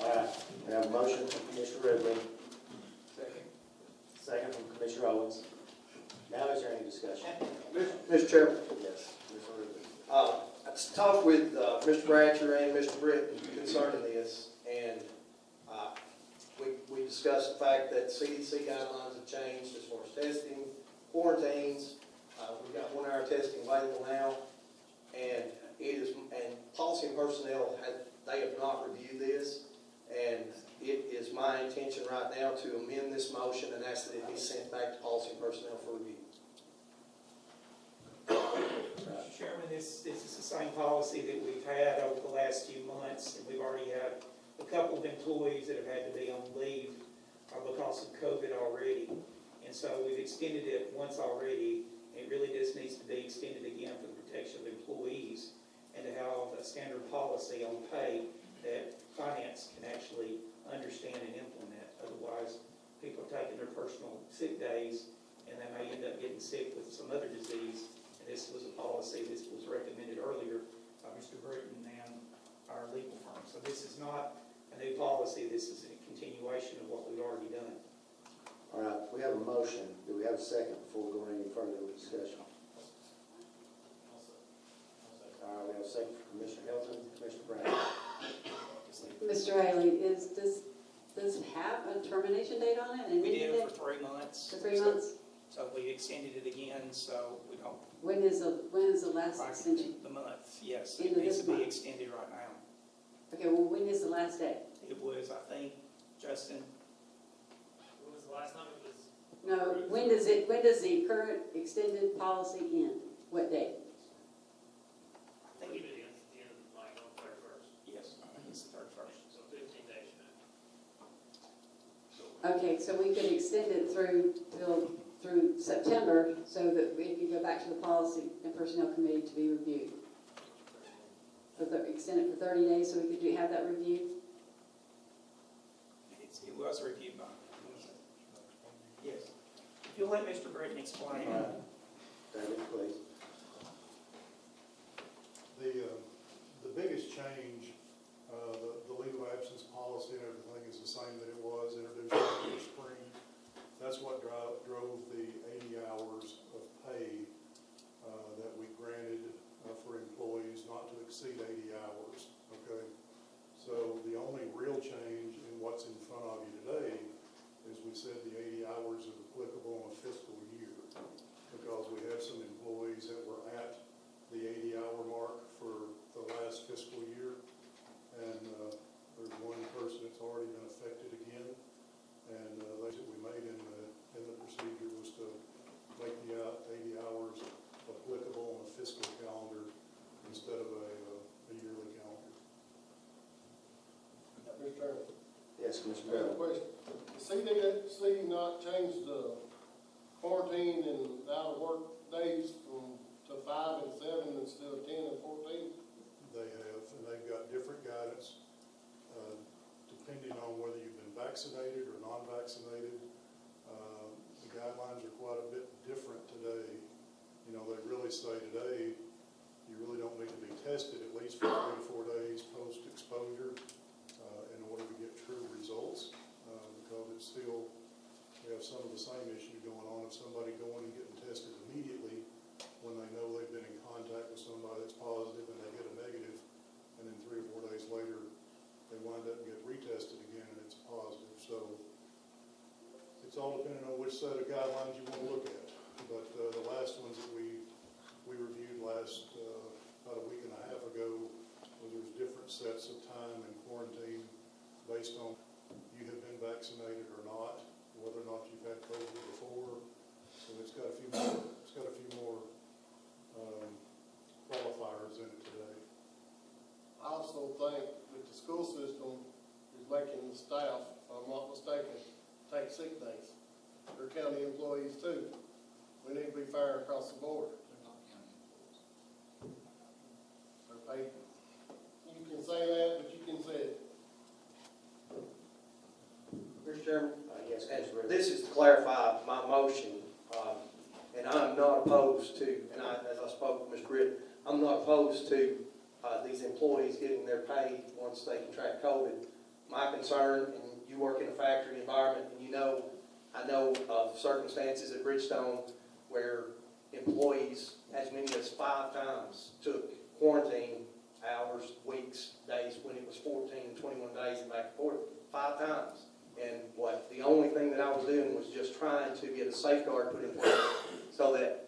All right, we have a motion from Commissioner Rubin. Second from Commissioner Owens. Now is there any discussion? Mr. Chairman, Yes, Commissioner Rubin. I talked with Mr. Bratcher and Mr. Britton concerning this, and we discussed the fact that CDC guidelines have changed as far as testing, quarantines. We've got 1-hour testing available now, and policy and personnel they have not reviewed this, and it is my my intention right now to amend this motion and ask that it be sent back to Policy and Personnel for review. Mr. Chairman, this is the same policy that we've had over the last few months, and we've already had a couple of employees that have had to be on leave because of COVID already. And so we've extended it once already. It really just needs to be extended again for the protection of employees and to have a standard policy on pay that finance can actually understand and implement. Otherwise, people are taking their personal sick days and they may end up getting sick with some other disease. And this was a policy that was recommended earlier by Mr. Britton and our legal firm. So this is not a new policy. This is a continuation of what we've already done. All right, we have a motion. Do we have a second before we go any further with discussion? All right, we have a second for Commissioner Hilton, Commissioner Brown. Mr. Haley, does it have a termination date on it? We did it for 3 months. For 3 months? So we extended it again, so we don't. When is the last extension? The month, yes. End It of needs this to be month? extended right now. Okay, well, when is the last day? It was, I think, Justin, When was the last time it was? No, when does the current extended policy end? What date? I think It it, ends at the end of, like, on 31st, yes, I think it's the 31st. so 15 days from now. Okay, so we could extend it through September so that we can go back to the Policy and Personnel Committee to be reviewed. Extend it for 30 days so we could have that reviewed? It was reviewed by. Yes. If you'll let Mr. Britton explain. David, please. The biggest change, the leave of absence policy and everything is the same that it was introduced in the spring. That's what drove the 80 hours of pay that we granted for employees not to exceed 80 hours, okay? So the only real change in what's in front of you today is we said the 80 hours is applicable in a fiscal year because we have some employees that were at the 80-hour mark for the last fiscal year, and there's one person that's already been affected again, and the that we made in the procedure was to make the 80 hours applicable on a fiscal calendar instead of a yearly calendar. Mr. Chairman, Yes, Commissioner I have a Brown. question. CDC not changed the quarantine and out of work days to 5 and 7 instead of 10 and 14? They have, and they've got different guidance depending on whether you've been vaccinated or non-vaccinated. The guidelines are quite a bit different today. You know, they really say today you really don't need to be tested at least for 3 to 4 days post-exposure in order to get true results because it's still, we have some of the same issue going on of somebody going and getting tested immediately when they know they've been in contact with somebody that's positive and they get a negative, and then 3 or 4 days later they wind up and get retested again and it's positive. So it's all depending on which set of guidelines you want to look at. But the last ones that we reviewed about a week and a half ago was there's different sets of time in quarantine based on you have been vaccinated or not, whether or not you've had COVID before. So it's got a few more qualifiers in it today. I also think that the school system is making the staff, if I'm not mistaken, take sick days. They're county employees too. We need to be fair across the board. They're paid. You can say that, but you can say it. Mr. Chairman? Yes, And Commissioner Brown. this is to clarify my motion, and I'm not opposed to, and as I spoke with Ms. Britt, I'm not opposed to these employees getting their pay once they contract COVID. My concern, and you work in a factory environment, and I know of circumstances at Bridgestone where employees, as many as 5 times, took quarantine hours, weeks, days, when it was 14 and 21 days and back and forth, 5 times. And the only thing that I was doing was just trying to get a safeguard put in place so that,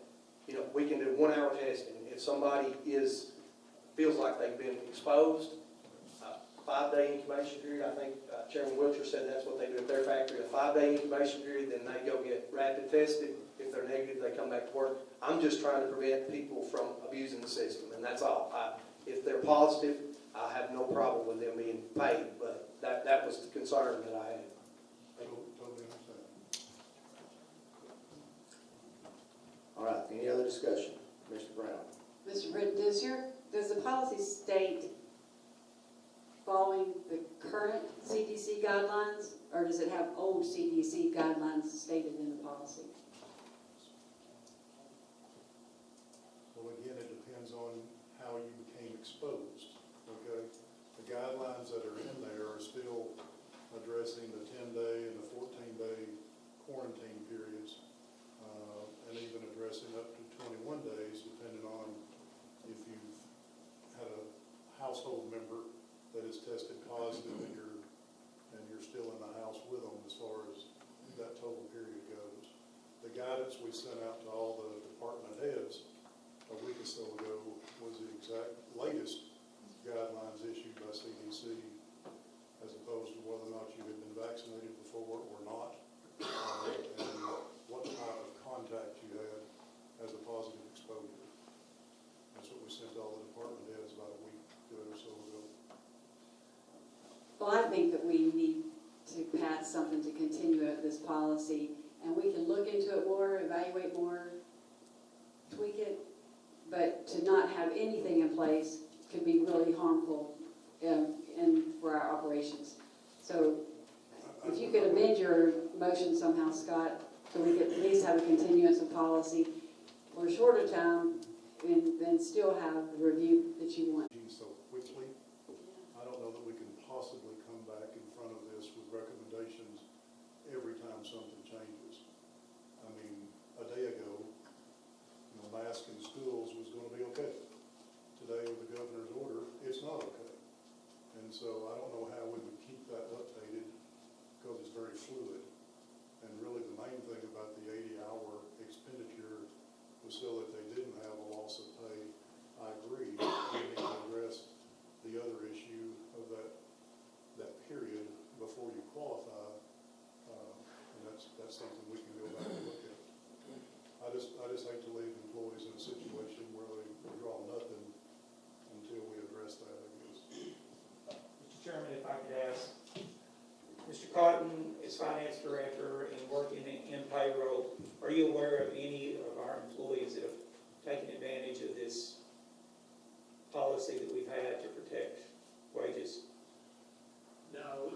we can do 1 hour testing. If somebody feels like they've been exposed, 5-day incubation period. I think Chairman Wiltshire said that's what they do at their factory, a 5-day incubation period, then they go get rapid tested. If they're negative, they come back to work. I'm just trying to prevent people from abusing the system, and that's all. If they're positive, I have no problem with them being paid, but that was the concern that I had. Totally understand. All right, any other discussion? Mr. Brown? Mr. Britton, does the policy state following the current CDC guidelines, or does it have old CDC guidelines stated in the policy? Well, again, it depends on how you became exposed, okay? The guidelines that are in there are still addressing the 10-day and the 14-day quarantine periods, and even addressing up to 21 days, depending on if you've had a household member that is tested positive and you're still in the house with them as far as that total period goes. The guidance we sent out to all the department heads a week or so ago was the exact latest guidelines issued by CDC, as opposed to whether or not you had been vaccinated before or not, and what type of contact you had as a positive exposure. That's what we sent to all the department heads about a week or so ago. Well, I think that we need to pass something to continue this policy, and we can look into it more, evaluate more, tweak it, but to not have anything in place could be really harmful for our operations. So if you could amend your motion somehow, Scott, so we could at least have a continuance of policy for a shorter time and then still have the review that you want. So quickly, I don't know that we can possibly come back in front of this with recommendations every time something changes. I mean, a day ago, mask in schools was going to be okay. Today, with the governor's order, it's not okay. And so I don't know how we would keep that updated because it's very fluid. And really the main thing about the 80-hour expenditure was so that they didn't have a loss of pay. I agree. We need to address the other issue of that period before you qualify. And that's something we can go back and look at. I just hate to leave employees in a situation where they draw nothing until we address that, I guess. Mr. Chairman, if I could ask, Mr. Cotton is finance director and working in payroll. Are you aware of any of our employees that have taken advantage of this policy that we've had to protect wages? No,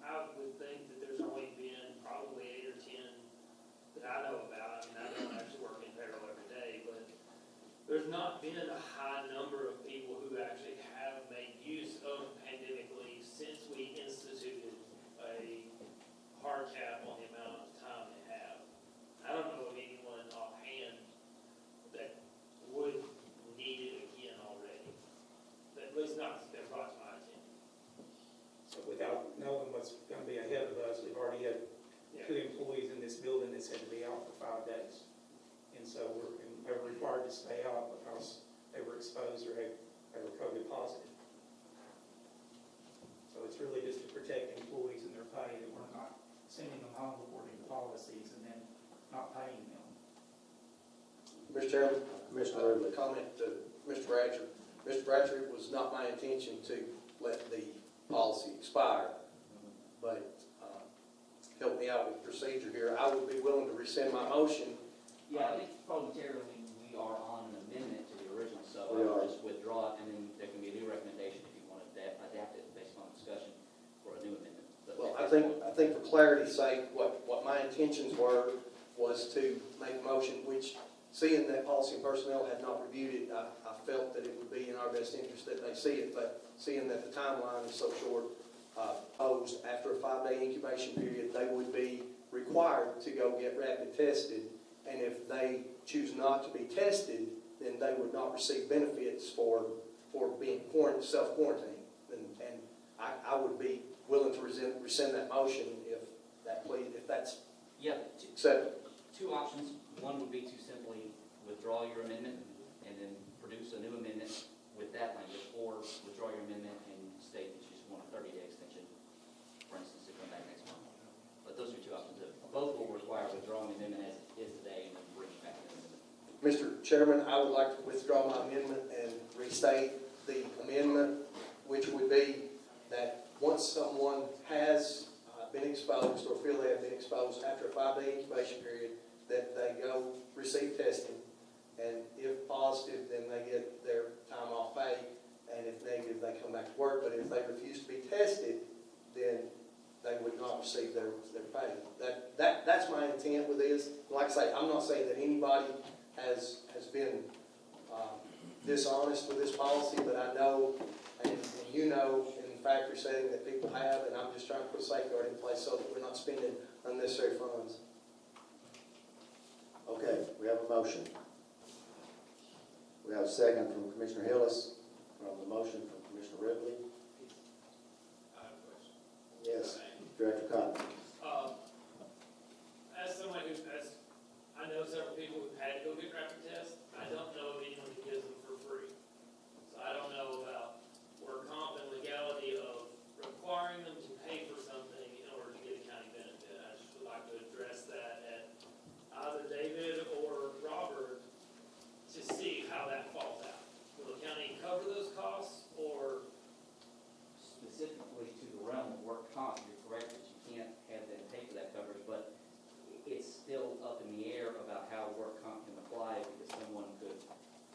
I would think that there's only been probably 8 or 10 that I know about. I mean, I don't actually work in payroll every day, but there's not been a high number of people who actually have made use of pandemic leave since we instituted a hard cap on the amount of time they have. I don't know of anyone offhand that would need it again already. At least not been brought to my attention. So without knowing what's going to be ahead of us, we've already had 2 employees in this building that said to be out for 5 days. And so they were required to stay out because they were exposed or they were COVID positive. So it's really just to protect employees and their pay, that we're not sending them home according to policies and then not paying them. Mr. Chairman, comment to Mr. Bratcher. Mr. Bratcher, it was not my intention to let the policy expire, but help me out with procedure here. I would be willing to rescind my motion. Yeah, I think voluntarily we are on an amendment to the original, so We I'll are. just withdraw it, and then there can be a new recommendation if you want to adapt it based on discussion for a new amendment. But Well, at I this think point- for clarity's sake, what my intentions was to make a motion, which, seeing that policy and personnel had not reviewed it, I felt that it would be in our best interest that they see it, but seeing that the timeline is so short, after a 5-day incubation period, they would be required to go get rapid tested, and if they choose not to be tested, then they would not receive benefits for being self-quarantined. And I would be willing to rescind that motion if that's Yeah, acceptable. 2 options. One would be to simply withdraw your amendment and then produce a new amendment with that language, or withdraw your amendment and state that you just want a 30-day extension, for instance, to come back next month. But those are two options. Both will require withdrawing the amendment as it is today and then bringing back the amendment. Mr. Chairman, I would like to withdraw my amendment and restate the amendment, which would be that once someone has been exposed or feel they have been exposed after a 5-day incubation period, that they go receive testing, and if positive, then they get their time off pay, and if negative, they come back to work. But if they refuse to be tested, then they would not receive their pay. That's my intent with this. Like I say, I'm not saying that anybody has been dishonest with this policy, but I know, and you know, in the factory setting that people have, and I'm just trying to put a safeguard in place so that we're not spending unnecessary funds. Okay, we have a motion. We have a second from Commissioner Hillis, from the motion from Commissioner Ripley. I have a question. Yes, Director Cotton. As someone I know several people who've had to go get rapid tests, I don't know of anyone who gives them for free. So I don't know about work comp and legality of requiring them to pay for something in order to get a county benefit. I just would like to address that at either David or Robert to see how that falls out. Will the county cover those costs, or? Specifically to the realm of work comp, you're correct that you can't have them pay for that coverage, but it's still up in the air about how work comp can apply, because someone could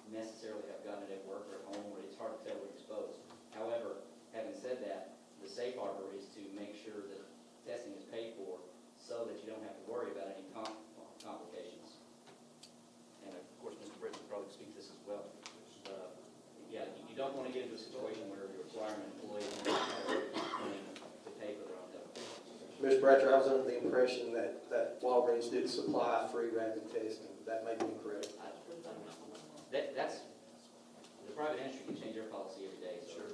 necessarily have gotten it at work or at home, or it's hard to tell when exposed. However, having said that, the safe harbor is to make sure that testing is paid for so that you don't have to worry about any complications. And of course, Mr. Britton probably speaks to this as well. Yeah, you don't want to get into a situation where you're requiring an employee to pay for their own health. Mr. Bratcher, I was under the impression that Walgreens did supply free rapid testing. That may be incorrect. That's, the private industry can change their policy every day, so. Sure.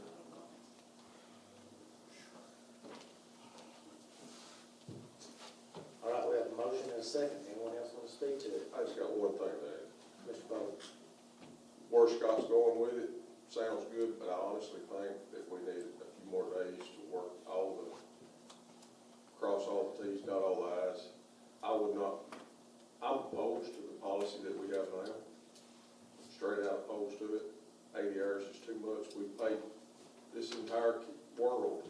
All right, we have a motion and a second. Anyone else want to speak to it? I just got one thing to add. Mr. Bowles. Where Scott's going with it sounds good, but I honestly think that we need a few more days to work cross all the T's, dot all the I's. I'm opposed to the policy that we have now. Straight out opposed to it. 80 hours is too much. We've paid this entire world,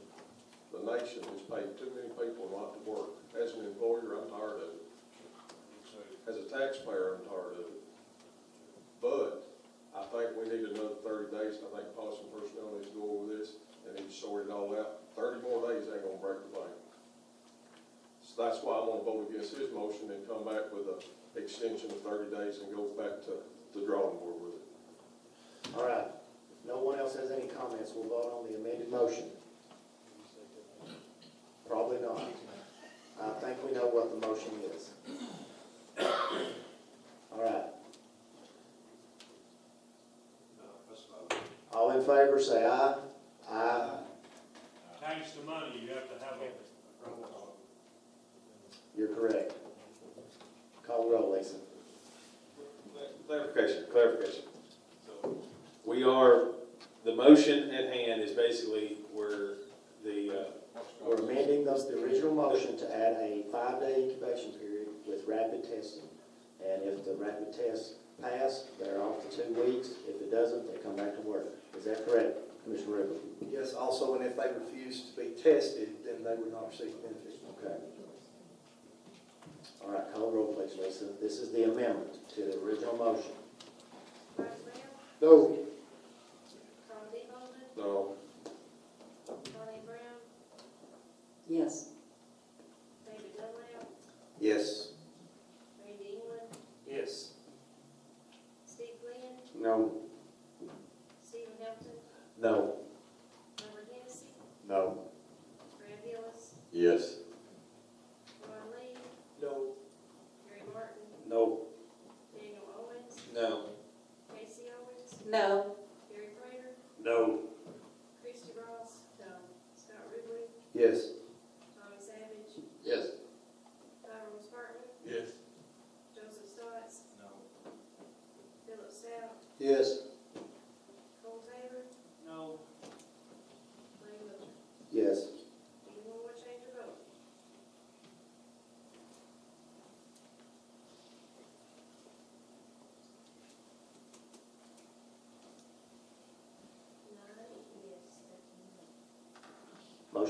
the nation has paid too many people not to work. As an employer, I'm tired of it. As a taxpayer, I'm tired of it. But I think we need another 30 days. I think policy and personnel needs to go over this and need to sort it all out. 30 more days ain't gonna break the bank. So that's why I'm gonna vote against his motion and come back with an extension of 30 days and go back to the drawing board with it. All right. No one else has any comments. We'll vote on the amended motion. Probably not. I think we know what the motion is. All right. All in favor, say aye. Aye. Thanks to money, you have to have a roll call. You're correct. Call the roll, Lisa. Clarification. We are, the motion at hand is basically where We're amending the original motion to add a 5-day incubation period with rapid testing. And if the rapid tests pass, they're off for 2 weeks. If it doesn't, they come back to work. Is that correct, Commissioner Ripley? Yes, also, and if they refuse to be tested, then they would not receive benefits. Okay. All right, call the roll, please, Lisa. This is the amendment to the original motion. Brian Brown, No. Carl D. Bolden, No, Colin Brown, Yes. David Dunlap, Yes. Randy England, Yes. Steve Glenn, No. Stephen Helton, no. Robert Hennessy, No. Brad Hillis, yes. Ron Lee, No. Gary Martin, No. Daniel Owens, No. Casey Owens, No. Gary Prater, No. Christie Ross, Scott Ruble, Yes. Tommy Savage, Yes. Tyrone Spartman, Yes. Joseph Stotts, No. Philip Stout, Yes. Cole Taylor,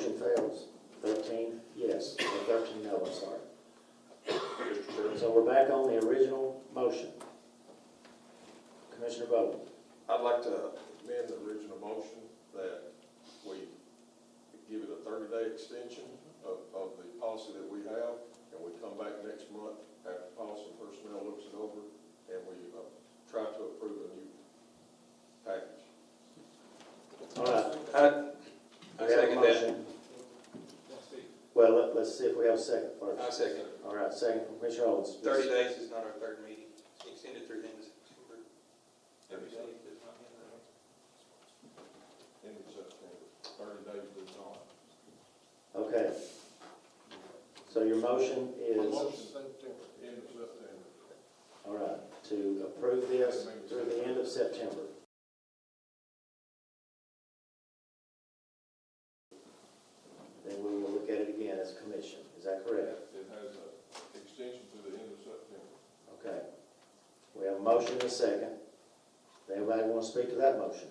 Motion fails. 13 yes, or 13 no, I'm sorry. Mr. Chairman, So we're back on the original motion. Commissioner Bowden. I'd like to amend the original motion that we give it a 30-day extension of the policy that we have, and we come back next month after policy and personnel looks it over, and we try to approve a new package. All right. I second that. Well, let's see if we have a second first. I second it. All right, second from Commissioner Owens. 30 days is not our third meeting. It's extended through the end of September. 30 days does not end our End of September, 30 days does not. Okay. So your motion is, End of September. all right, to approve this through the end of September. Then we will look at it again as a commission. Is that correct? It has an extension to the end of September. Okay. We have a motion and a second. Does anybody want to speak to that motion?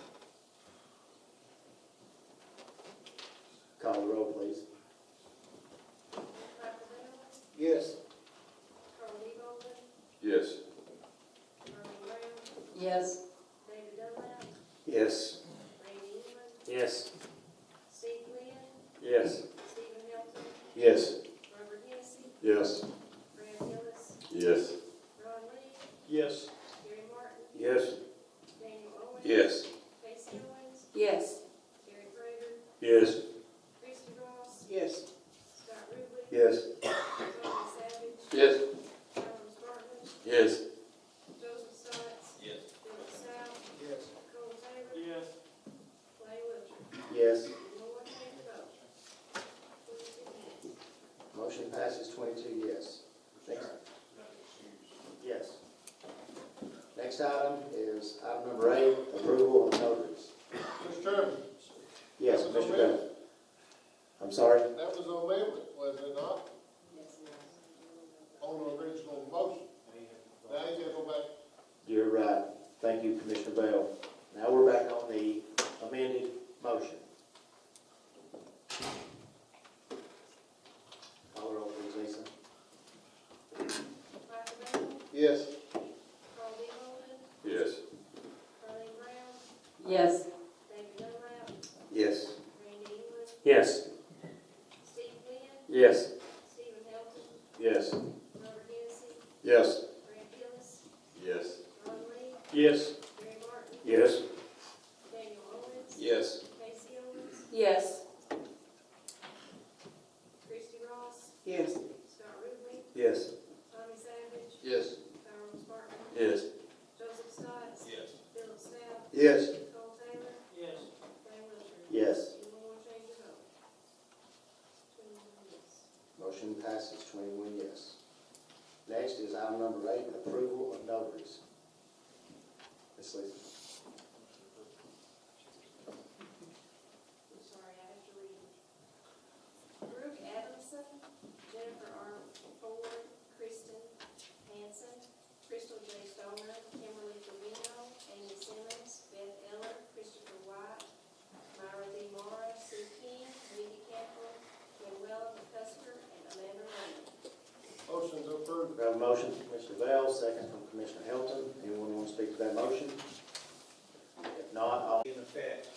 Call the roll, please. Michael Bell, Yes. Carl E. Bolden, Yes. Marlene Brown, Yes. David Dunlap, Yes. Randy England, Yes. Steve Glenn, Yes. Stephen Hilton, Yes. Robert Hennessy, Yes. Brad Hillis, Yes. Ron Lee, Yes. Gary Martin, Yes. Daniel Owens, Yes. Casey Owens, Yes. Gary Prater, Yes. Christie Ross, Yes. Scott Ruble, Yes. Tommy Savage, Yes. Colin Sparkman, Yes. Joseph Stotts, Yes. Philip Stout, Yes. Cole Taylor, Yes. Clay Wiltshire. Yes. Anyone change your vote? 22 yes. Motion passes 22 yes. Next. Yes. Next item is item number 8, approval of notaries. Mr. Chairman, Yes, That was Commissioner amendment. Bell. I'm sorry? that was an amendment, was it not, Yes. on the original motion? Now you can go back. You're right. Thank you, Commissioner Bell. Now we're back on the amended motion. Call the roll, please, Lisa. Michael Bell, Yes. Carl D. Bolden, Yes. Marlene Brown, Yes. David Dunlap, Yes. Randy England, Yes. Steve Glenn, Yes. Stephen Hilton, Yes. Robert Hennessy, Yes. Brad Hillis, Yes. Ron Lee, Yes. Gary Martin, Yes. Daniel Owens, Yes. Casey Owens, Yes. Christie Ross, Yes. Scott Ruble, Yes. Tommy Savage, Yes. Colin Sparkman, Yes. Joseph Stotts, Yes. Philip Stout, Yes. Cole Taylor, Yes. Clay Wiltshire. Yes. Anyone want to change your vote? 21 yes. Motion passes 21 yes. Next is item number 8, approval of notaries. Ms. Lisa. I'm sorry, I have to read. Brooke Adamson, Jennifer R. Ford, Kristen Hanson, Crystal J. Stoner, Kimberly Trevino, Amy Simmons, Beth Eller, Christopher White, Myra D. Mora, Sue King, Vicky Campbell, Manuela McCusker, and Amanda Raymond. Motion's approved. We have a motion from Commissioner Bell, second from Commissioner Hilton. Anyone want to speak to that motion? If not, I'll... In effect.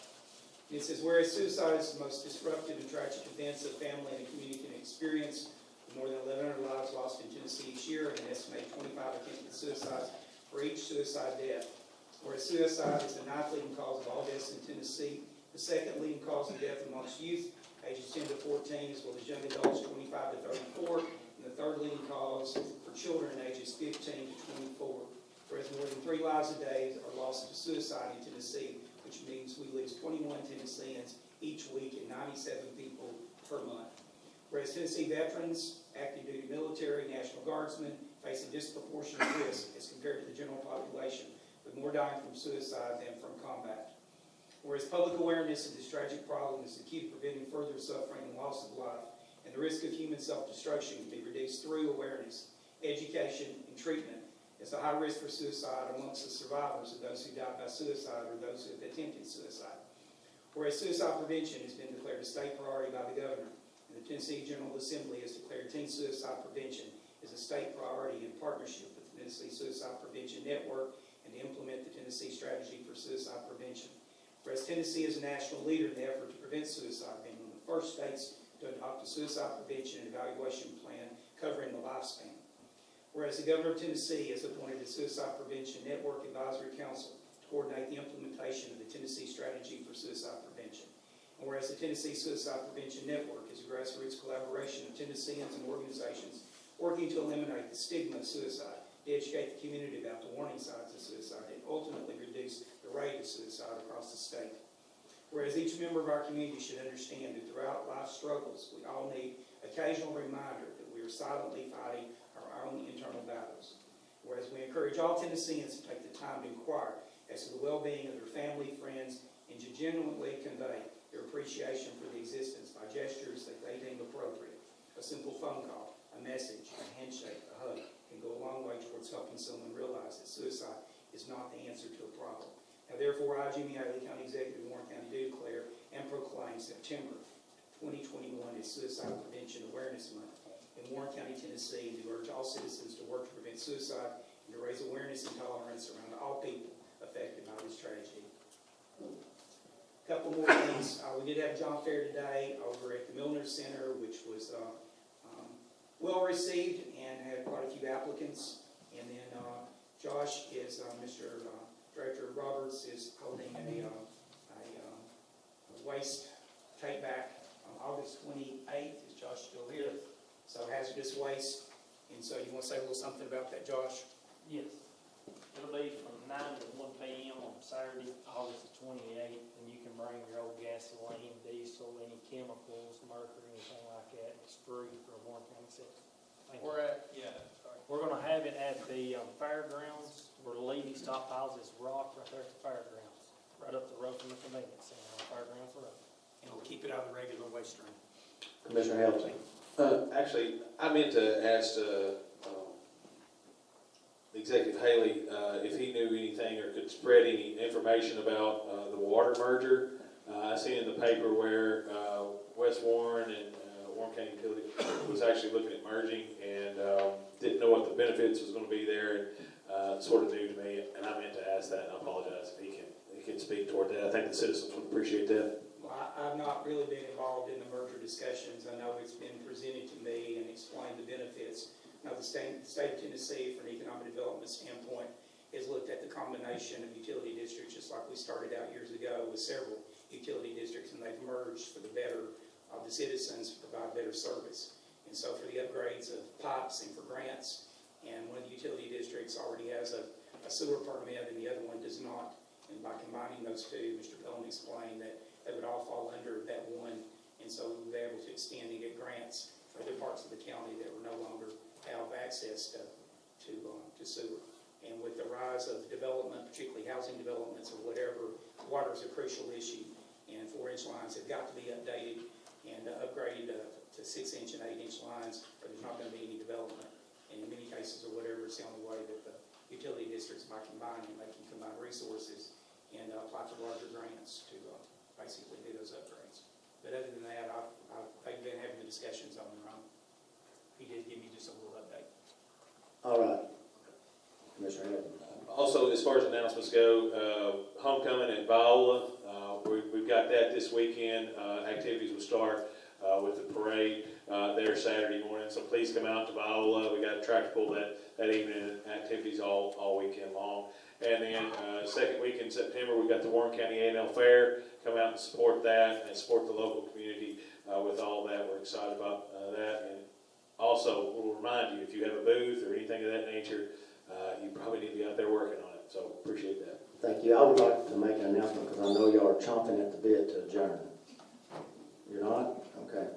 It says, whereas suicide is the most disruptive and tragic events a family and a community can experience, with more than 1,100 lives lost in Tennessee each year, and an estimated 25 attempted suicides for each suicide death. Whereas suicide is the 9th leading cause of all deaths in Tennessee, the 2nd leading cause of death amongst youth, ages 10 to 14, as well as young adults 25 to 34, and the 3rd leading cause for children ages 15 to 24. Whereas more than 3 lives a day are lost to suicide in Tennessee, which means we lose 21 Tennesseans each week and 97 people per month. Whereas Tennessee veterans, active duty military, National Guardsmen face a disproportionate risk as compared to the general population, with more dying from suicide than from combat. Whereas public awareness of this tragic problem is the key to preventing further suffering and loss of life, and the risk of human self-destruction can be reduced through awareness, education, and treatment, as the high risk for suicide amongst the survivors of those who died by suicide or those who have attempted suicide. Whereas suicide prevention has been declared a state priority by the governor, and the Tennessee General Assembly has declared teen suicide prevention as a state priority in partnership with the Tennessee Suicide Prevention Network and to implement the Tennessee Strategy for Suicide Prevention. Whereas Tennessee is a national leader in the effort to prevent suicide, being one of the first states to adopt a suicide prevention and evaluation plan covering the lifespan. Whereas the governor of Tennessee has appointed the Suicide Prevention Network Advisory Council to coordinate the implementation of the Tennessee Strategy for Suicide Prevention. And whereas the Tennessee Suicide Prevention Network is a grassroots collaboration of Tennesseans and organizations working to eliminate the stigma of suicide, to educate the community about the warning signs of suicide, and ultimately reduce the rate of suicide across the state. Whereas each member of our community should understand that throughout life's struggles, we all need occasional reminder that we are silently fighting our own internal battles. Whereas we encourage all Tennesseans to take the time to inquire as to the well-being of their family, friends, and to genuinely convey their appreciation for the existence by gestures that they deem appropriate. A simple phone call, a message, a handshake, a hug can go a long way towards helping someone realize that suicide is not the answer to a problem. Now, therefore, I, Jimmy Haley, County Executive of Warren County, do declare and proclaim September 2021 as Suicide Prevention Awareness Month in Warren County, Tennessee, and to urge all citizens to work to prevent suicide and to raise awareness and tolerance around all people affected by this tragedy. A couple more things. We did have a job fair today over at the Milner Center, which was well received and had quite a few applicants. And then Josh is, Mr. Director Roberts is holding a waste take back on August 28th. Is Josh still here? So hazardous waste. And so you want to say a little something about that, Josh? Yes. It'll be from 9 to 1 p.m. on Saturday, August the 28th, and you can bring your old gasoline, diesel, any chemicals, mercury, anything like that. It's free for Warren County citizens. We're at, we're going to have it at the fairgrounds where the lady stockpiles this rock right there at the fairgrounds, right up the road from the convenience center on Fairgrounds Road. And we'll keep it out of the regular waste stream. Commissioner Hamilton. Actually, I meant to ask Executive Haley if he knew anything or could spread any information about the water merger. I seen in the paper where West Warren and Warren County Utility was actually looking at merging and didn't know what the benefits was going to be there, and sort of new to me. And I meant to ask that, and I apologize if he can speak toward that. I think the citizens would appreciate that. Well, I've not really been involved in the merger discussions. I know it's been presented to me and explained the benefits. Now, the state of Tennessee, from an economic development standpoint, has looked at the combination of utility districts, just like we started out years ago with several utility districts, and they've merged for the better of the citizens to provide better service. And so for the upgrades of pipes and for grants, and one of the utility districts already has a sewer permit and the other one does not. And by combining those two, Mr. Colin explained that they would all fall under that one, and so we were able to extend and get grants for other parts of the county that were no longer have access to sewer. And with the rise of development, particularly housing developments or whatever, water is a crucial issue, and 4-inch lines have got to be updated and upgraded to 6-inch and 8-inch lines, or there's not going to be any development. And in many cases or whatever, it's the only way that the utility districts, by combining, they can combine resources and apply for larger grants to basically do those upgrades. But other than that, they've been having the discussions on their own. He did give me just a little update. All right. Commissioner Hamilton. Also, as far as announcements go, homecoming at Viola, we've got that this weekend. Activities will start with the parade there Saturday morning, so please come out to Viola. We got a tractor pull that evening, and activities all weekend long. And then second week in September, we got the Warren County A&L Fair. Come out and support that and support the local community with all that. We're excited about that. And also, we'll remind you, if you have a booth or anything of that nature, you probably need to be out there working on it. So appreciate that. Thank you. I would like to make an announcement because I know y'all are chomping at the bit to adjourn. You're not? Okay.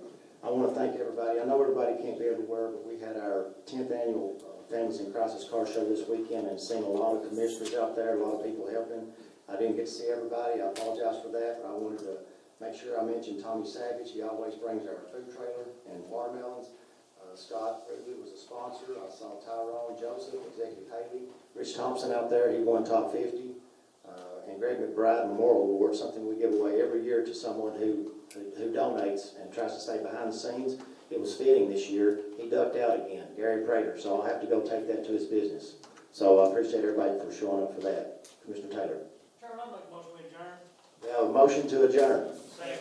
I want to thank everybody. I know everybody can't be everywhere, but we had our 10th annual Families in Crisis Car Show this weekend and seen a lot of commissioners out there, a lot of people helping. I didn't get to see everybody. I apologize for that, but I wanted to make sure I mentioned Tommy Savage. He always brings our food trailer and watermelons. Scott Ridley was a sponsor. I saw Tyrone Joseph, Executive Haley. Rich Thompson out there, he won top 50. And Greg McBride Memorial Award, something we give away every year to someone who donates and tries to stay behind the scenes. It was fitting this year. He ducked out again, Gary Prater, so I'll have to go take that to his business. So I appreciate everybody for showing up for that. Commissioner Taylor. Chairman, I'd like a motion to adjourn. We have a motion to adjourn. Second.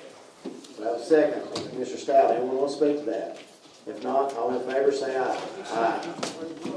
We have a second. Mr. Stout, anyone want to speak to that? If not, all in favor say aye. Aye.